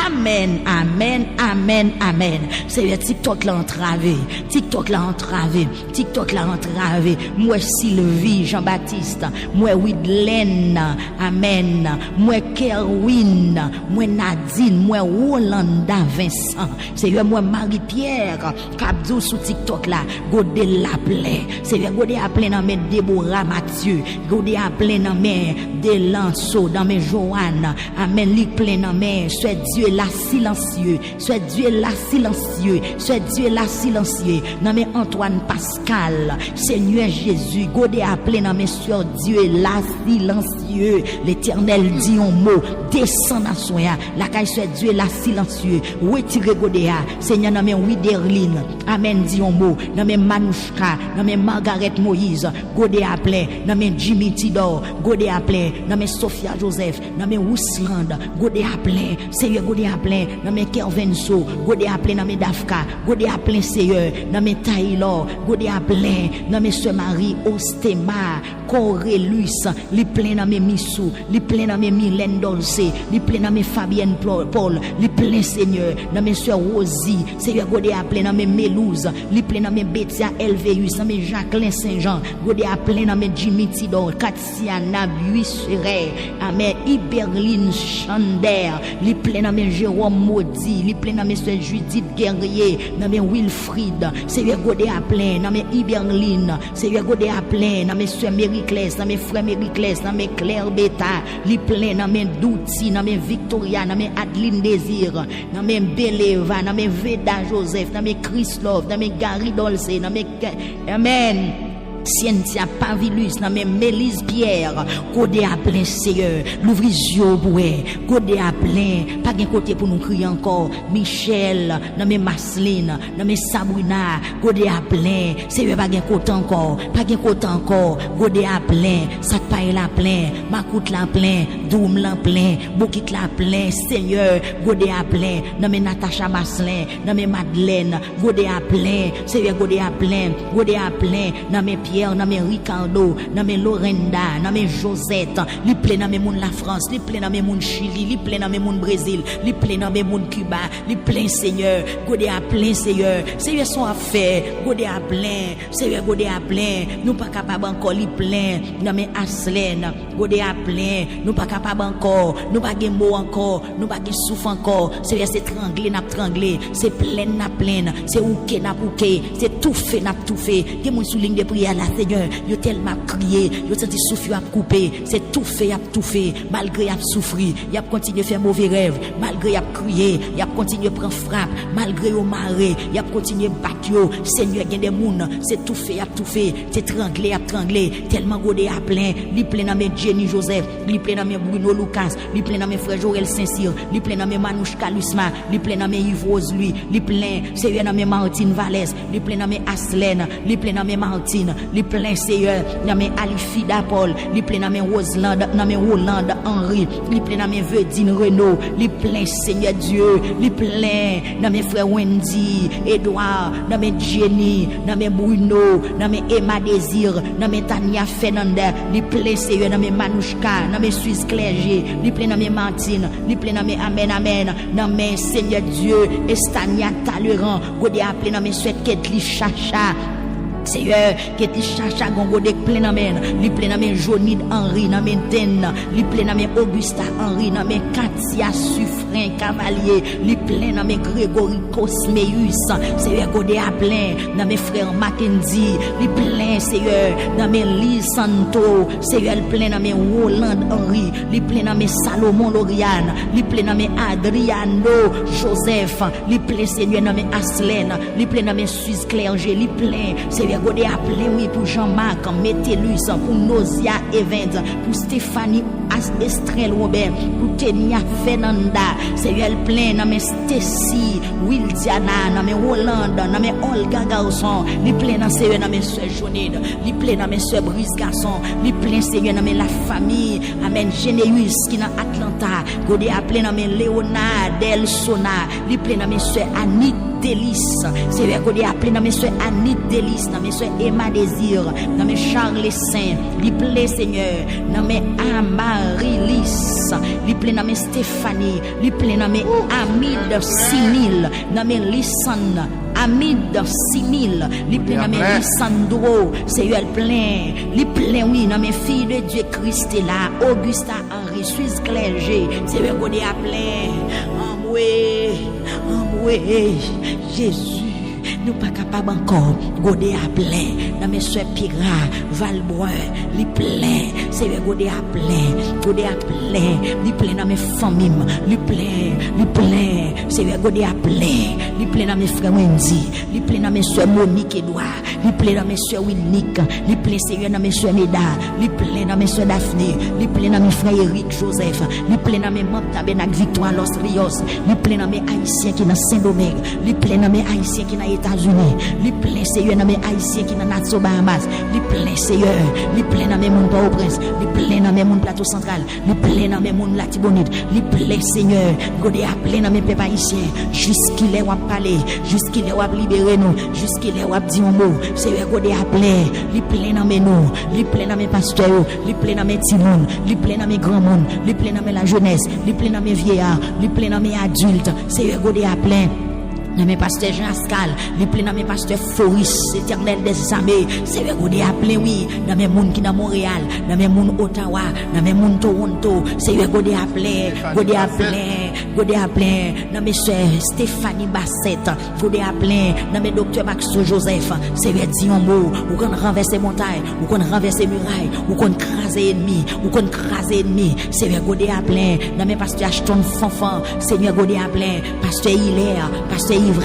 Amen, amen, amen, amen. Seigneur, TikTok l'a entravé. TikTok l'a entravé. TikTok l'a entravé. Moi Sylvie, Jean-Baptiste. Moi Widlen. Amen. Moi Kerwin. Moi Nadine. Moi Rolanda Vincent. Seigneur, moi Marie-Pierre. Kabdou sous TikTok là. Godé l'appelé. Seigneur, Godé appelé dans mes Déborah Mathieu. Godé appelé dans mes Delanceau. Dans mes Joanne. Amen. Lik plein dans mes. Soit Dieu là silencieux, soit Dieu là silencieux, soit Dieu là silencieux. Non mais Antoine Pascal, Seigneur Jésus, Godé appelé non mais sur Dieu là silencieux. L'Éternel dit un mot, descend dans son ya, la caille soit Dieu là silencieux. Retirez Godé a, Seigneur non mais Widerline, amen dit un mot, non mais Manouchka, non mais Margaret Moïse, Godé appelé, non mais Jimmy Tidor, Godé appelé, non mais Sophia Joseph, non mais Wousland, Godé appelé, Seigneur Godé appelé, non mais Kervenso, Godé appelé, non mais Dafka, Godé appelé Seigneur, non mais Taylor, Godé appelé, non mais Sœur Marie Ostema, Corélus, li plein non mais Missou, li plein non mais Mylène Dolce, li plein non mais Fabienne Paul, li plein Seigneur, non mais Sœur Rosie, Seigneur Godé appelé, non mais Mélouse, li plein non mais Betia Elveus, non mais Jacqueline Saint-Jean, Godé appelé, non mais Jimmy Tidor, Katsiana Buisseret, amen, Iberline Chander, li plein non mais Jérôme Maudit, li plein non mais Sœur Judith Guerrier, non mais Wilfried, Seigneur Godé appelé, non mais Iberline, Seigneur Godé appelé, non mais Sœur Mériclès, non mais Frère Mériclès, non mais Claire Beta, li plein non mais Douti, non mais Victoria, non mais Adeline Désir, non mais Beleva, non mais Veda Joseph, non mais Chris Love, non mais Gary Dolce, non mais amen. Cynthia Pavilus, non mais Mélise Pierre, Godé à plein Seigneur, l'ouvrir yeux boué, Godé à plein, pas de côté pour nous crier encore, Michel, non mais Masseline, non mais Sabrina, Godé à plein, Seigneur pas de côté encore, pas de côté encore, Godé à plein, Satpaï la plein, Makout la plein, Doum la plein, Boukit la plein, Seigneur, Godé à plein, non mais Natacha Masselin, non mais Madeleine, Godé à plein, Seigneur Godé à plein, Godé à plein, non mais Pierre, non mais Ricardo, non mais Lorenda, non mais Josette, li plein dans moun la France, li plein dans moun Chili, li plein dans moun Brésil, li plein dans moun Cuba, li plein Seigneur, Godé à plein Seigneur, Seigneur son affaire, Godé à plein, Seigneur Godé à plein, nous pas capable encore li plein, non mais Aslen, Godé à plein, nous pas capable encore, nous pas gen mot encore, nous pas gen souffle encore, Seigneur c'est tranglé, c'est plein, c'est ouké n'a ouké, c'est tout fait n'a tout fait, gen moun sous ligne de prière là Seigneur, yo tellement crié, yo senti souffle a coupé, c'est tout fait, malgré a souffri, y a continué faire mauvais rêve, malgré a crié, y a continué prendre frappe, malgré au maré, y a continué battre yo, Seigneur gen des moun, c'est tout fait, c'est tranglé, tellement Godé a plein, li plein dans mes Jenny Joseph, li plein dans mes Bruno Lucas, li plein dans mes frère Joël Saint-Cyr, li plein dans mes Manouche Lusma, li plein dans mes Yves Rose lui, li plein, Seigneur dans mes Martine Vallès, li plein dans mes Aslen, li plein dans mes Martine, li plein Seigneur, dans mes Alifida Paul, li plein dans mes Roseland, dans mes Roland Henri, li plein dans mes Verdine Renault, li plein Seigneur Dieu, li plein dans mes frères Wendy, Edouard, dans mes Jenny, dans mes Bruno, dans mes Emma Désir, dans mes Tania Fernandez, li plein Seigneur dans mes Manouchka, dans mes Suisse Clergé, li plein dans mes Martine, li plein dans mes Amen, dans mes Seigneur Dieu, Estania Talleyrand, Godé appelé dans mes Souhaite Ketli Chacha, Seigneur, qui est chacha gongo de plein amène, li plein amène Jonid Henri, n'amène Den, li plein amène Augusta Henri, n'amène Katia Suffren Cavalier, li plein amène Grégory Cosmeus, Seigneur, Godé à plein, n'amène frère Mackenzie, li plein, Seigneur, n'amène Lise Santo, Seigneur, plein amène Roland Henri, li plein amène Salomon Lauriane, li plein amène Adriano Joseph, li plein, Seigneur, n'amène Aslen, li plein amène Suisse Clergé, li plein, Seigneur, Godé appelé oui pour Jean-Marc, Métellus, pour Nosia Event, pour Stéphanie Estrelle Robert, pour Tenia Fernanda, Seigneur plein dans mes Stacy, Wildiana, dans mes Roland, dans mes Olga Garçon, li plein dans Seigneur dans mes soeurs Jonide, li plein dans mes soeurs Brice Garçon, li plein Seigneur dans mes la famille, amen Généus qui dans Atlanta, godé a plein dans mes Léonard, Del Sona, li plein dans mes soeurs Annie Délice, Seigneur godé a plein dans mes soeurs Annie Délice, dans mes soeurs Emma Désir, dans mes Charles Saint, li plein Seigneur, dans mes Amarilis, li plein dans mes Stéphanie, li plein dans mes Amide Simil, dans mes Lissan, Amide Simil, li plein dans mes Lissandro, Seigneur plein, li plein oui dans mes filles de Dieu Christella, Augusta Henri, Suisse Clergé, Seigneur godé a plein, amoué, Jésus. Nous pas capable encore godé à plein dans mes soeurs Pira Valbrun li plein c'est godé à plein li plein dans mes familles li plein c'est godé à plein li plein dans mes frères Wendy li plein dans mes soeurs Monique Edouard li plein dans mes soeurs Winnick li plein c'est dans mes soeurs Neda li plein dans mes soeurs Daphné li plein dans mes frères Eric Joseph li plein dans mes membres Tabernacle Victoire Los Rios li plein dans mes haïtiens qui dans Saint-Domingue li plein dans mes haïtiens qui dans États-Unis li plein Seigneur dans mes haïtiens qui dans Nassau Bahamas li plein Seigneur li plein dans mes monde Port-au-Prince li plein dans mes monde Plateau Central li plein dans mes monde Latibonite li plein Seigneur godé à plein dans mes peuples haïtiens jusqu'il est wap parler jusqu'il est wap libérer nous jusqu'il est wap dire un mot Seigneur godé à plein li plein dans mes nous li plein dans mes pasteurs li plein dans mes petits monde li plein dans mes grands monde li plein dans la jeunesse li plein dans mes vieillards li plein dans mes adultes Seigneur godé à plein dans mes pasteurs Jean Ascal, les plein dans mes pasteurs Foris, éternel des armées, c'est godé à plein oui, dans mes monde qui dans Montréal, dans mes monde Ottawa, dans mes monde Toronto, c'est godé à plein, dans mes soeurs Stéphanie Bassette, godé à plein, dans mes docteurs Maxo Joseph, c'est dit un mot, ou qu'on renverser montagne, ou qu'on renverser muraille, ou qu'on craser ennemi, c'est godé à plein, dans mes pasteurs Ashton Fanfan, Seigneur godé à plein, pasteur Hilaire, pasteur Yves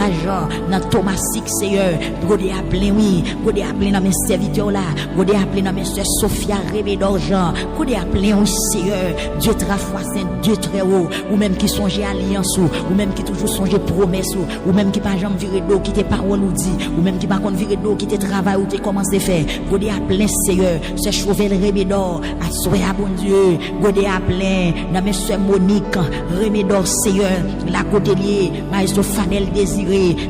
dans Thomas Six Seigneur godé à plein oui godé à plein dans mes serviteurs là godé à plein dans mes soeurs Sophia Rébé d'Orgeant godé à plein oui Seigneur Dieu très fort saint Dieu très haut ou même qui songe alliance ou même qui toujours songe promesse ou même qui pas jamais virer d'eau qui te parole ou dit ou même qui pas contre virer d'eau qui te travail ou te commencer faire godé à plein Seigneur c'est Chauvel Rébé d'Or à souhait à bon Dieu godé à plein dans mes soeurs Monique Rébé d'Or Seigneur la côtelier maestro Fanel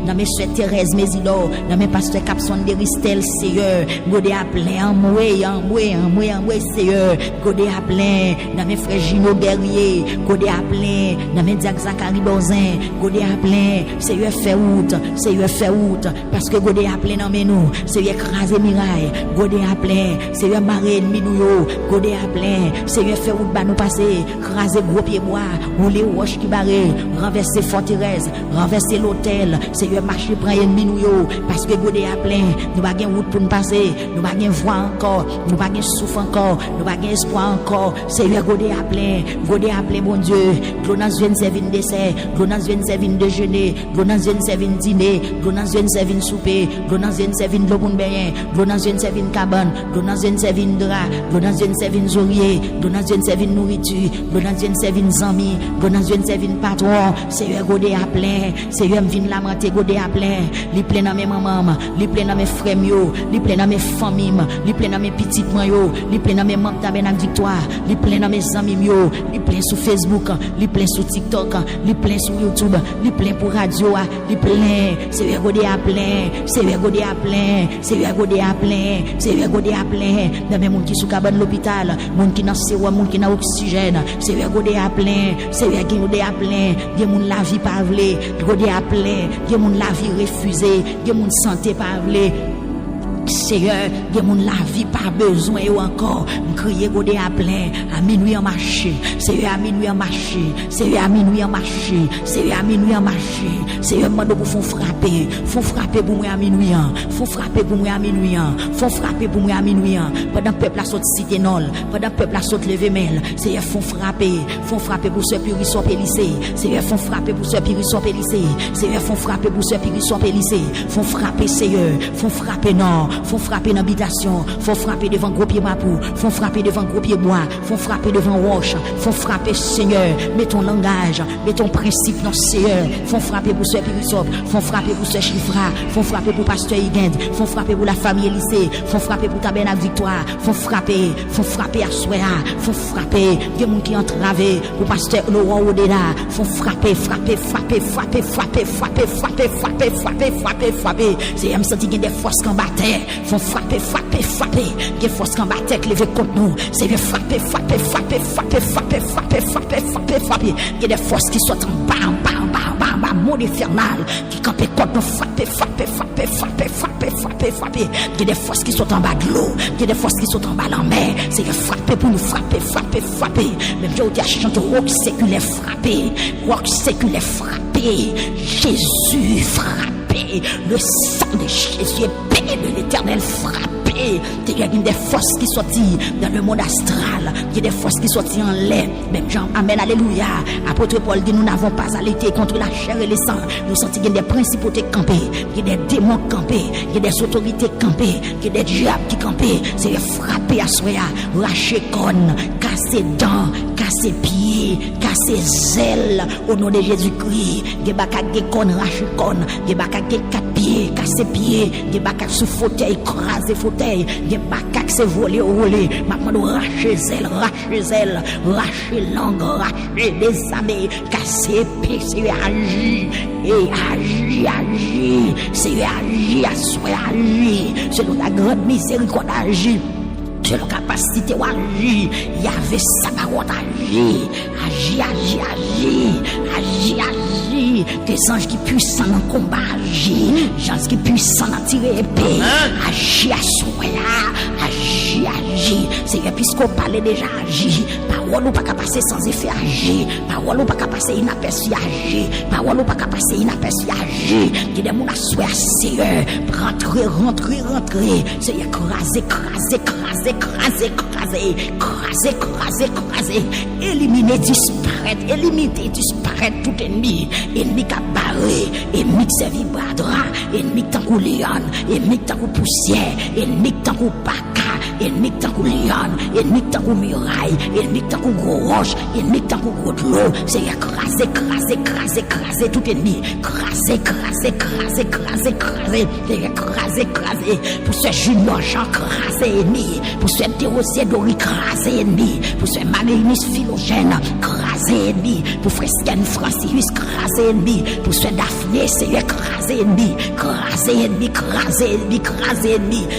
dans mes soeurs Thérèse Mésidor, dans mes pasteurs Capson de Ristel, Seigneur, godé à plein, en Seigneur, godé à plein, dans mes frères Gino Guerrier, godé à plein, dans mes Diac Zachary Bozin, godé à plein, Seigneur fait route, parce que godé à plein dans mes nous, Seigneur écraser miraille, godé à plein, Seigneur marrer ennemi nous, godé à plein, Seigneur fait route bas nous passer, craser gros pieds bois, rouler roches qui barrent, renverser forteresse, renverser l'hôtel, Seigneur marcher prend ennemi nous yo parce que godé à plein nous pas gain route pour nous passer nous pas gain voix encore nous pas gain souffle encore nous pas gain espoir encore Seigneur godé à plein bon Dieu glonas vient servir dessert glonas vient servir déjeuner glonas vient servir dîner glonas vient servir souper glonas vient servir l'eau pour baigner glonas vient servir cabane glonas vient servir drap glonas vient servir zorier glonas vient servir nourriture glonas vient servir amis glonas vient servir patron Seigneur godé à plein Seigneur vient la monter godé à plein li plein dans mes maman li plein dans mes frères yo li plein dans mes familles li plein dans mes petits moi yo li plein dans mes membres Tabernacle Victoire li plein dans mes amis yo li plein sur Facebook li plein sur TikTok li plein sur YouTube li plein pour radio li plein c'est godé à plein dans mes monde qui sous cabane l'hôpital monde qui dans sérum monde qui dans oxygène c'est godé à plein godé à plein des monde la vie pas vle godé à plein il y a mon la vie refusée, il y a mon santé pas vle. Seigneur, il y a mon la vie pas besoin ou encore crier godé à plein à minuit en marché Seigneur à minuit en marché Seigneur à minuit en marché Seigneur à minuit en marché Seigneur mande pour font frapper pour moi à minuit font frapper pour moi à minuit font frapper pour moi à minuit pendant peuple a saute cité nol pendant peuple a saute lever mail Seigneur font frapper pour ce Périsson Pélissé Seigneur font frapper pour ce Périsson Pélissé Seigneur font frapper pour ce Périsson Pélissé font frapper Seigneur font frapper non font frapper dans l'habitation, font frapper devant gros pied mapou, font frapper devant gros pied bois, font frapper devant roche, font frapper Seigneur, mets ton langage, mets ton principe dans Seigneur, font frapper pour Sœur Pirisop, font frapper pour Sœur Chifra, font frapper pour Pasteur Higand, font frapper pour la famille Élysée, font frapper pour Tabernacle Victoire, font frapper à Soya, font frapper, des gens qui entravé pour Pasteur Laurent Odena, font frapper, c'est un senti des forces qui battent, font frapper, des forces qui battent, lever contre nous, c'est de frapper, il y a des forces qui sortent en bam, monde infernal, qui campent contre nous, frapper, il y a des forces qui sont en bas de l'eau, il y a des forces qui sont en bas de la mer, c'est de frapper pour nous frapper, même j'ai dit à chanter rock séculaire frappé, Jésus frappé, le sang de Jésus est payé de l'Éternel frappé. Il y a des forces qui sortent dans le monde astral, il y a des forces qui sortent en l'air, même Jean, amen, alléluia. Apôtre Paul dit, nous n'avons pas à lutter contre la chair et le sang, nous sentons qu'il y a des principautés campées, il y a des démons campés, il y a des autorités campées, il y a des diables qui campent, c'est frapper à soi, racher conne, casser dents, casser pieds, casser zèle, au nom de Jésus-Christ, il y a des connes, racher conne, il y a des 4 pieds, casser pieds, il y a des sous fauteuil, craser fauteuil, il y a des c'est voler, maintenant racher zèle, racher langue, racher des amis, casser pieds, c'est agir, et agir, c'est agir, à soi agir, selon la grande miséricorde agir. Selon la capacité ou agir, il y avait sa parole agir, des anges qui puissent en combat agir, des anges qui puissent en tirer épée, agir à soi, agir, c'est épiscopal déjà agir, parole ou pas qu'à passer sans effet agir, parole ou pas qu'à passer inaperçu agir, parole ou pas qu'à passer inaperçu agir, il y a des gens à soi, Seigneur, rentrer, c'est écraser, éliminer, disparaître tout ennemi qui a barré, ennemi qui s'est vibradra, ennemi qui tant lion, ennemi qui tant poussière, ennemi qui tant paca, ennemi qui tant lion, ennemi qui tant muraille, ennemi qui tant gros roche, ennemi qui tant gros de l'eau, c'est écraser tout ennemi, écraser, pour ce junior Jean craser ennemi, pour ce Théosien Dori craser ennemi, pour ce Manélis Philogène craser ennemi, pour frère Francis craser ennemi, pour ce Daphné c'est écraser ennemi,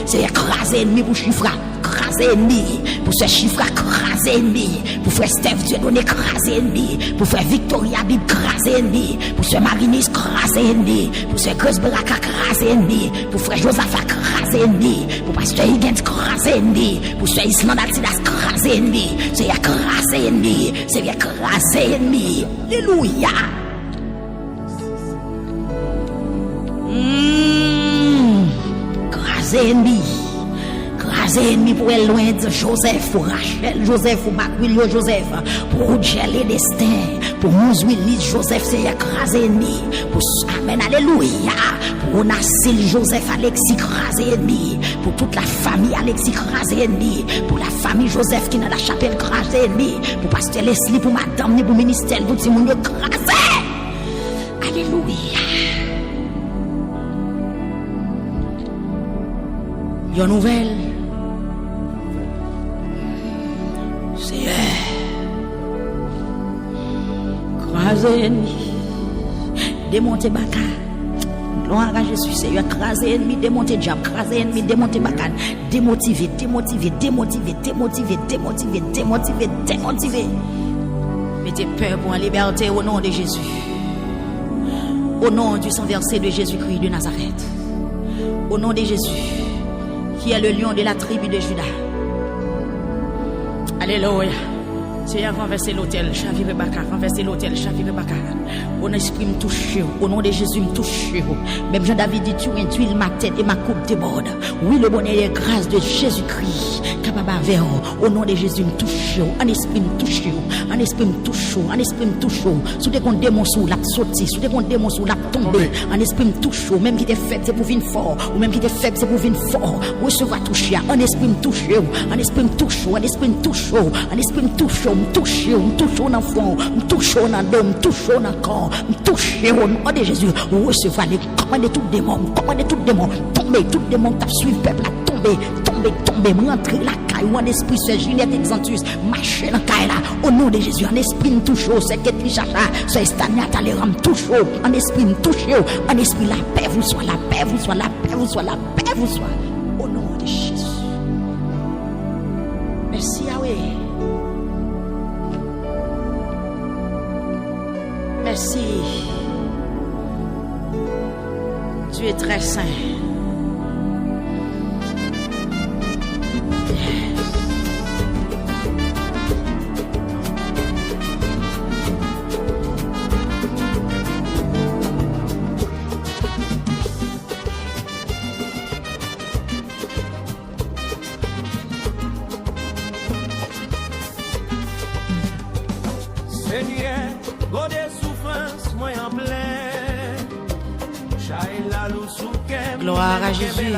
c'est écraser ennemi pour Chifra, craser ennemi, pour ce Chifra craser ennemi, pour frère Steph Dieudonné craser ennemi, pour frère Victoria Bib craser ennemi, pour ce Marinis craser ennemi, pour ce Grace Baraka craser ennemi, pour frère Josaphat craser ennemi, pour pasteur Higgins craser ennemi, pour ce Island Altidas craser ennemi, c'est écraser ennemi, alléluia. Craser ennemi pour elle loin de Joseph, pour Rachel, Joseph, pour Macwilio, Joseph, pour Udjele Destin, pour Mouzwili, Joseph, c'est écraser ennemi, pour Amen, alléluia, pour Nassil, Joseph, Alexis, écraser ennemi, pour toute la famille, Alexis, écraser ennemi, pour la famille Joseph qui est dans la chapelle, écraser ennemi, pour Pasteur Leslie, pour Madame, pour ministère, pour tout le monde, écraser, alléluia. Une nouvelle. C'est craser ennemi, démonter Baka. Gloire à Jésus, Seigneur, craser ennemi, démonter diable, craser ennemi, démonter Baka, démotiver. Mettez peur pour la liberté au nom de Jésus. Au nom du sang versé de Jésus-Christ de Nazareth. Au nom de Jésus, qui est le lion de la tribu de Juda. Alléluia. C'est à renverser l'hôtel, chavirer baka, renverser l'hôtel, chavirer baka. Mon esprit me touche, au nom de Jésus me touche. Même Jean-David dit, tu induis ma tête et ma coupe déborde. Oui, le bonheur et la grâce de Jésus-Christ, capable vers, au nom de Jésus me touche, un esprit me touche, un esprit me touche, un esprit me touche. Sous des démons sous la sortie, sous des démons sous la tomber, un esprit me touche, même qui est faible, c'est pour venir fort, ou même qui est faible, c'est pour venir fort. Recevoir toucher, un esprit me touche, un esprit me touche, un esprit me touche, un esprit me touche, me touche dans le fond, me touche dans le dos, me touche dans le corps, me touche au nom de Jésus. Recevoir les commander tout démon, tomber, tout démon qui suit le peuple, tomber, rentrer la caille, ou un esprit, c'est Juliette Exantus, marcher dans la caille là, au nom de Jésus, un esprit me touche, c'est Ketli Chacha, c'est Stania Talera me touche, un esprit me touche, un esprit la paix, vous soit la paix, vous soit la paix, vous soit la paix, vous soit, au nom de Jésus. Merci Yahweh. Merci. Tu es très saint. Gloire à Jésus.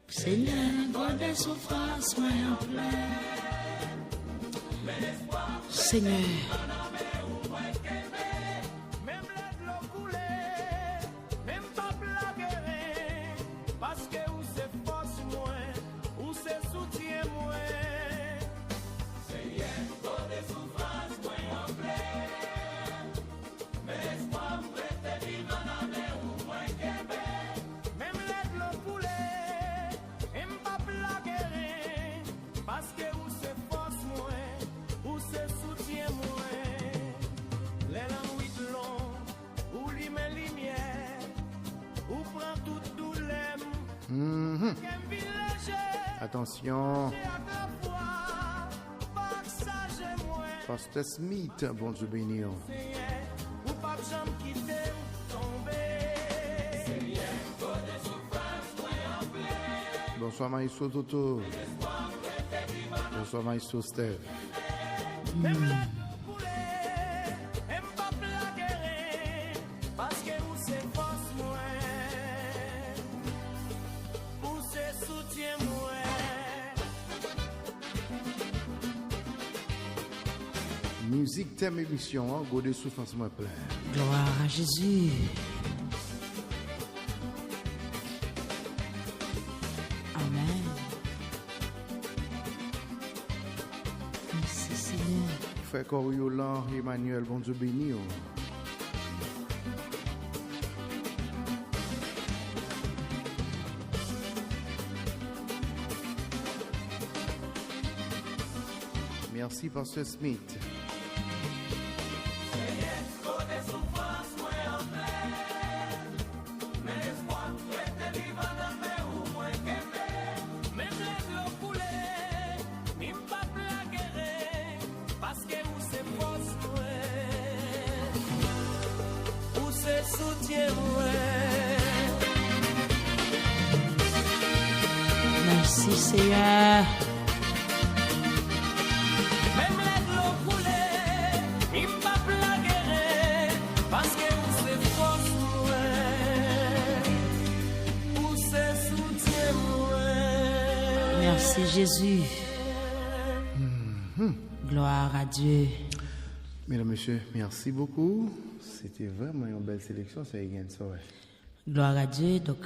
Seigneur, God des souffrances, moi en plein. Seigneur. Attention. Pasteur Smith, bon Dieu béni. Bonsoir Maïso Toto. Bonsoir Maïso Steph. Musique thème émission, hein, go de souffrance moi plein. Gloire à Jésus. Amen. Merci Seigneur. Frère Coriolan, Emmanuel, bon Dieu béni. Merci Pasteur Smith. Merci Seigneur. Merci Jésus. Gloire à Dieu. Mesdames, Messieurs, merci beaucoup. C'était vraiment une belle sélection, ça y est, ça ouais. Gloire à Dieu. Donc,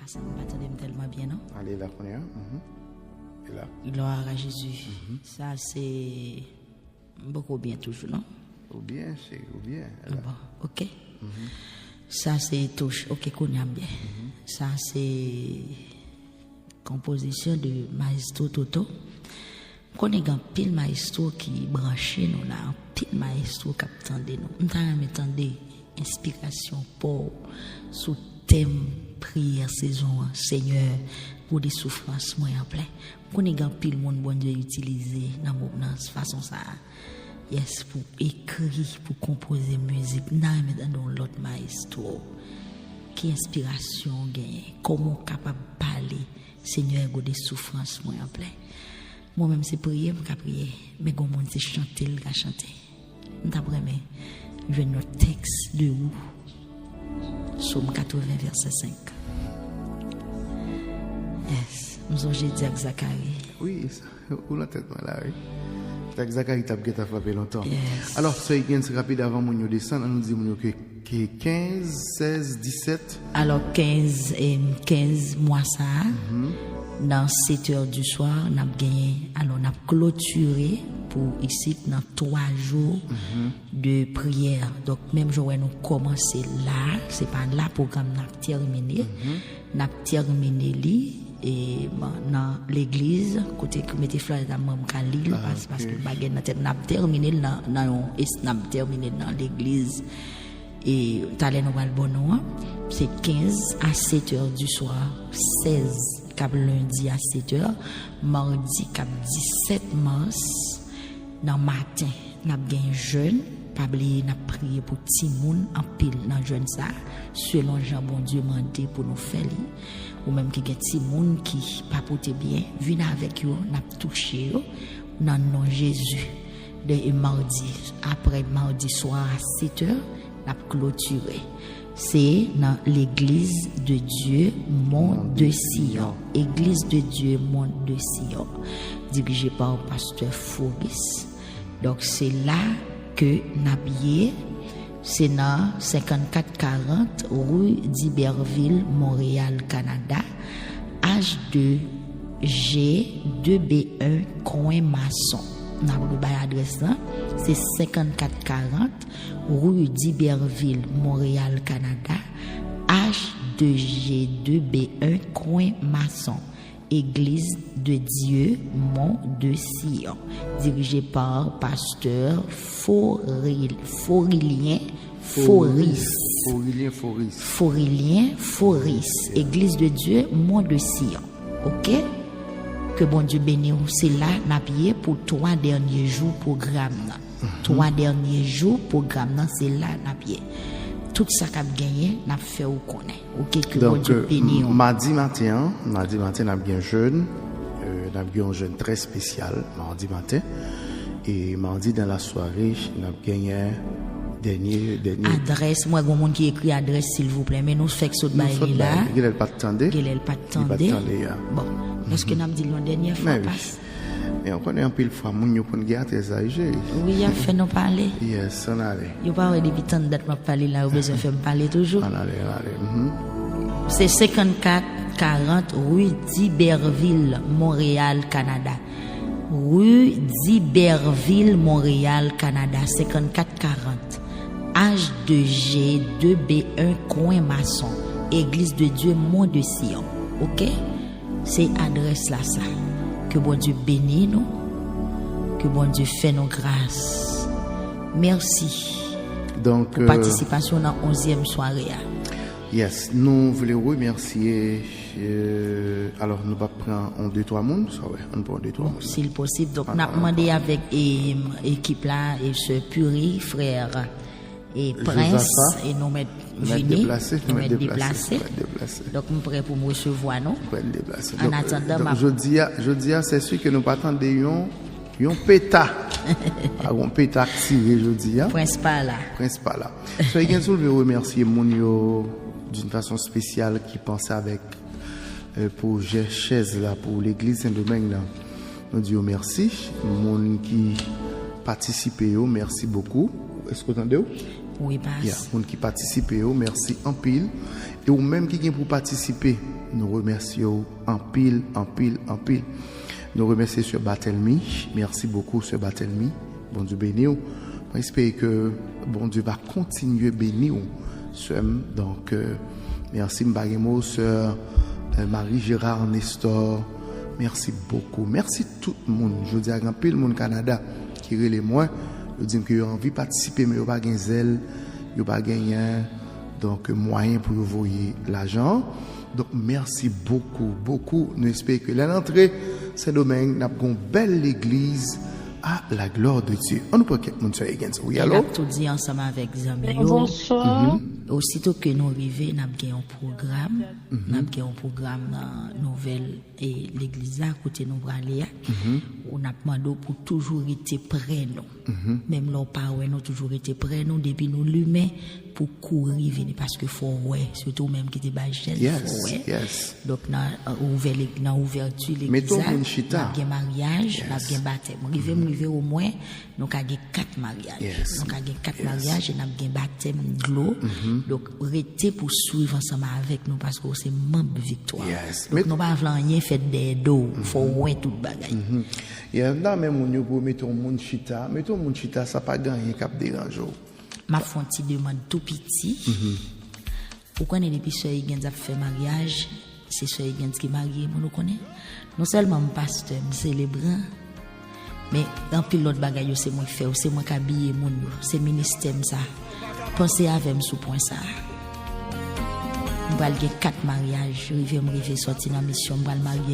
ça ne m'attendait tellement bien, non? Allez, là, qu'on est. Et là. Gloire à Jésus. Ça, c'est beaucoup bien, toujours, non? Ou bien, c'est ou bien. Bon, ok. Ça, c'est touche. Ok, qu'on a bien. Ça, c'est composition de Maestro Toto. Qu'on est un pile maestro qui branché nous là, un pile maestro qui attendait nous. On t'a même attendé inspiration pour sous thème prière saison Seigneur pour des souffrances moi en plein. Qu'on est pile monde bon Dieu utiliser dans façon ça. Yes, pour écrire, pour composer musique, dans l'autre maestro. Qui inspiration gagne, comment capable parler, Seigneur, go des souffrances moi en plein. Moi-même c'est prier, m'ka prier, mais gon monde c'est chanter, le chanter. D'après moi, je vais notre texte de où Psaume 80 verset 5. Yes, nous j'ai dit à Zacharie. Oui, où la tête là, oui. C'est Zacharie t'a frappé longtemps. Yes. Alors, c'est rapide avant mon descendre, on nous dit que 15, 16, 17. Alors 15 mois ça, dans 7 heures du soir, on a gagné, alors on a clôturé pour ici dans 3 jours de prière. Donc même jour où nous commencer là, c'est pas là programme n'a terminé, n'a terminé li et dans l'église côté que mettez fleur dans même Khalil parce que baguette dans tête n'a terminé dans l'église. Et t'allais nous voir le bon nom, c'est 15 à 7 heures du soir, 16 cap lundi à 7 heures, mardi cap 17 mars, dans matin, n'a gagné jeûne, pas oublier n'a prié pour Timoun en pile dans jeûne ça, selon Jean bon Dieu mandé pour nous faire ou même qui get Timoun qui pas porté bien, vient avec yo, n'a touché yo dans nom Jésus. De mardi, après mardi soir à 7 heures, n'a clôturé. C'est dans l'église de Dieu, Mont de Sion. Église de Dieu, Mont de Sion. Dirigé par le pasteur Foris. Donc c'est là que Nabier, c'est dans 5440 rue d'Iberville, Montréal, Canada. H2G2B1 coin maçon. L'adresse c'est 5440 rue d'Iberville, Montréal, Canada. H2G2B1 coin maçon. Église de Dieu, Mont de Sion, dirigé par pasteur Forilien Foris. Église de Dieu, Mont de Sion. OK? Que bon Dieu bénisse, c'est là n'a payé pour 3 derniers jours programme. 3 derniers jours programme, c'est là n'a payé. Tout ça qu'a gagné, n'a fait ou connaît. OK, que bon Dieu bénisse. Mardi matin, n'a gagné un jeûne, n'a gagné un jeûne très spécial mardi matin, et mardi dans la soirée, n'a gagné dernier adresse. Moi gon monde qui écrit adresse s'il vous plaît, mais nous fait que ça de bailler là. Il pas attendé. Bon, est-ce que n'a dit la dernière fois passe? Et on connaît un peu le fois moun yo pour garder ça âgé. Oui, il a fait nous parler. Yes, on allait. Yo pas depuis tant de date m'a parler là, ou besoin faire me parler toujours. On allait. C'est 5440 rue d'Iberville, Montréal, Canada. Rue d'Iberville, Montréal, Canada, 5440. H2G2B1 coin maçon. Église de Dieu, Mont de Sion. OK? C'est adresse là ça. Que bon Dieu bénisse nous. Que bon Dieu fait nos grâces. Merci. Donc pour participation dans 11e soirée. Yes, nous voulons remercier. Alors, nous allons prendre 1, 2, 3 monde. On prend 2, 3 monde. S'il possible. Donc, on a demandé avec l'équipe là, et ce Puri, frère et Prince, et nous mettre déplacés. Donc, nous sommes prêts pour me recevoir, non? En attendant, je dis, c'est sûr que nous pas attendre un pétard. Un pétard tiré, je dis. Prince pas là. So, il y a remercier mon d'une façon spéciale qui pensait avec projet chaise là pour l'église Saint-Domingue là. Nous disons merci. Mon qui participe, merci beaucoup. Est-ce que vous entendez? Oui, passe. Mon qui participe, merci en pile. Et ou même qui vient pour participer, nous remercions en pile. Nous remercions sur Barthélemy. Merci beaucoup sur Barthélemy. Bon Dieu bénisse. J'espère que bon Dieu va continuer bénir. Donc, merci Mbagemo, sœur Marie-Gérard Nestor. Merci beaucoup. Merci tout le monde. Je dis à grand pile monde Canada qui relève moi. Je dis que j'ai envie de participer, mais je n'ai pas de zèle. yo pas gagné donc moyen pour envoyer l'argent. Donc merci beaucoup. Nous espérons que l'entrée Saint-Domingue n'a pas une belle église à la gloire de Dieu. On nous peut mon soeur Higgins. Oui, allô? On a tout dit ensemble avec Zambé. Bonsoir. Aussitôt que nous arrivons, nous avons un programme. Nous avons un programme dans nouvelle et l'église à côté nous aller. On a demandé pour toujours être prêts nous. Même nos parents nous toujours été prêts nous depuis nous l'humain pour courir venir parce que faut ouais surtout même qui était bagel yes. Donc dans ouverture l'église mettons une nous chita avons mariage, nous avons baptême. Arrivé au moins nous avons 4 mariages. Nous avons 4 mariages et nous avons baptême de l'eau. Donc restez pour suivre ensemble avec nous parce que c'est membre victoire. Donc nous pas rien fait des dos, faut ouais tout bagaille. Et là même on pour mettons mon chita ça pas gagner cap dérange. Ma fonti demande tout petit. Pourquoi n'est depuis Sœur Higgins a fait mariage, c'est Sœur Higgins qui marié, nous connaît. Non seulement mon pasteur, mon célébrant, mais en pile l'autre bagaille c'est moi qui fait, c'est moi qui habille mon c'est ministère ça. Pensez avec sous point ça. On va aller 4 mariages, je vais sortir dans mission, on va marier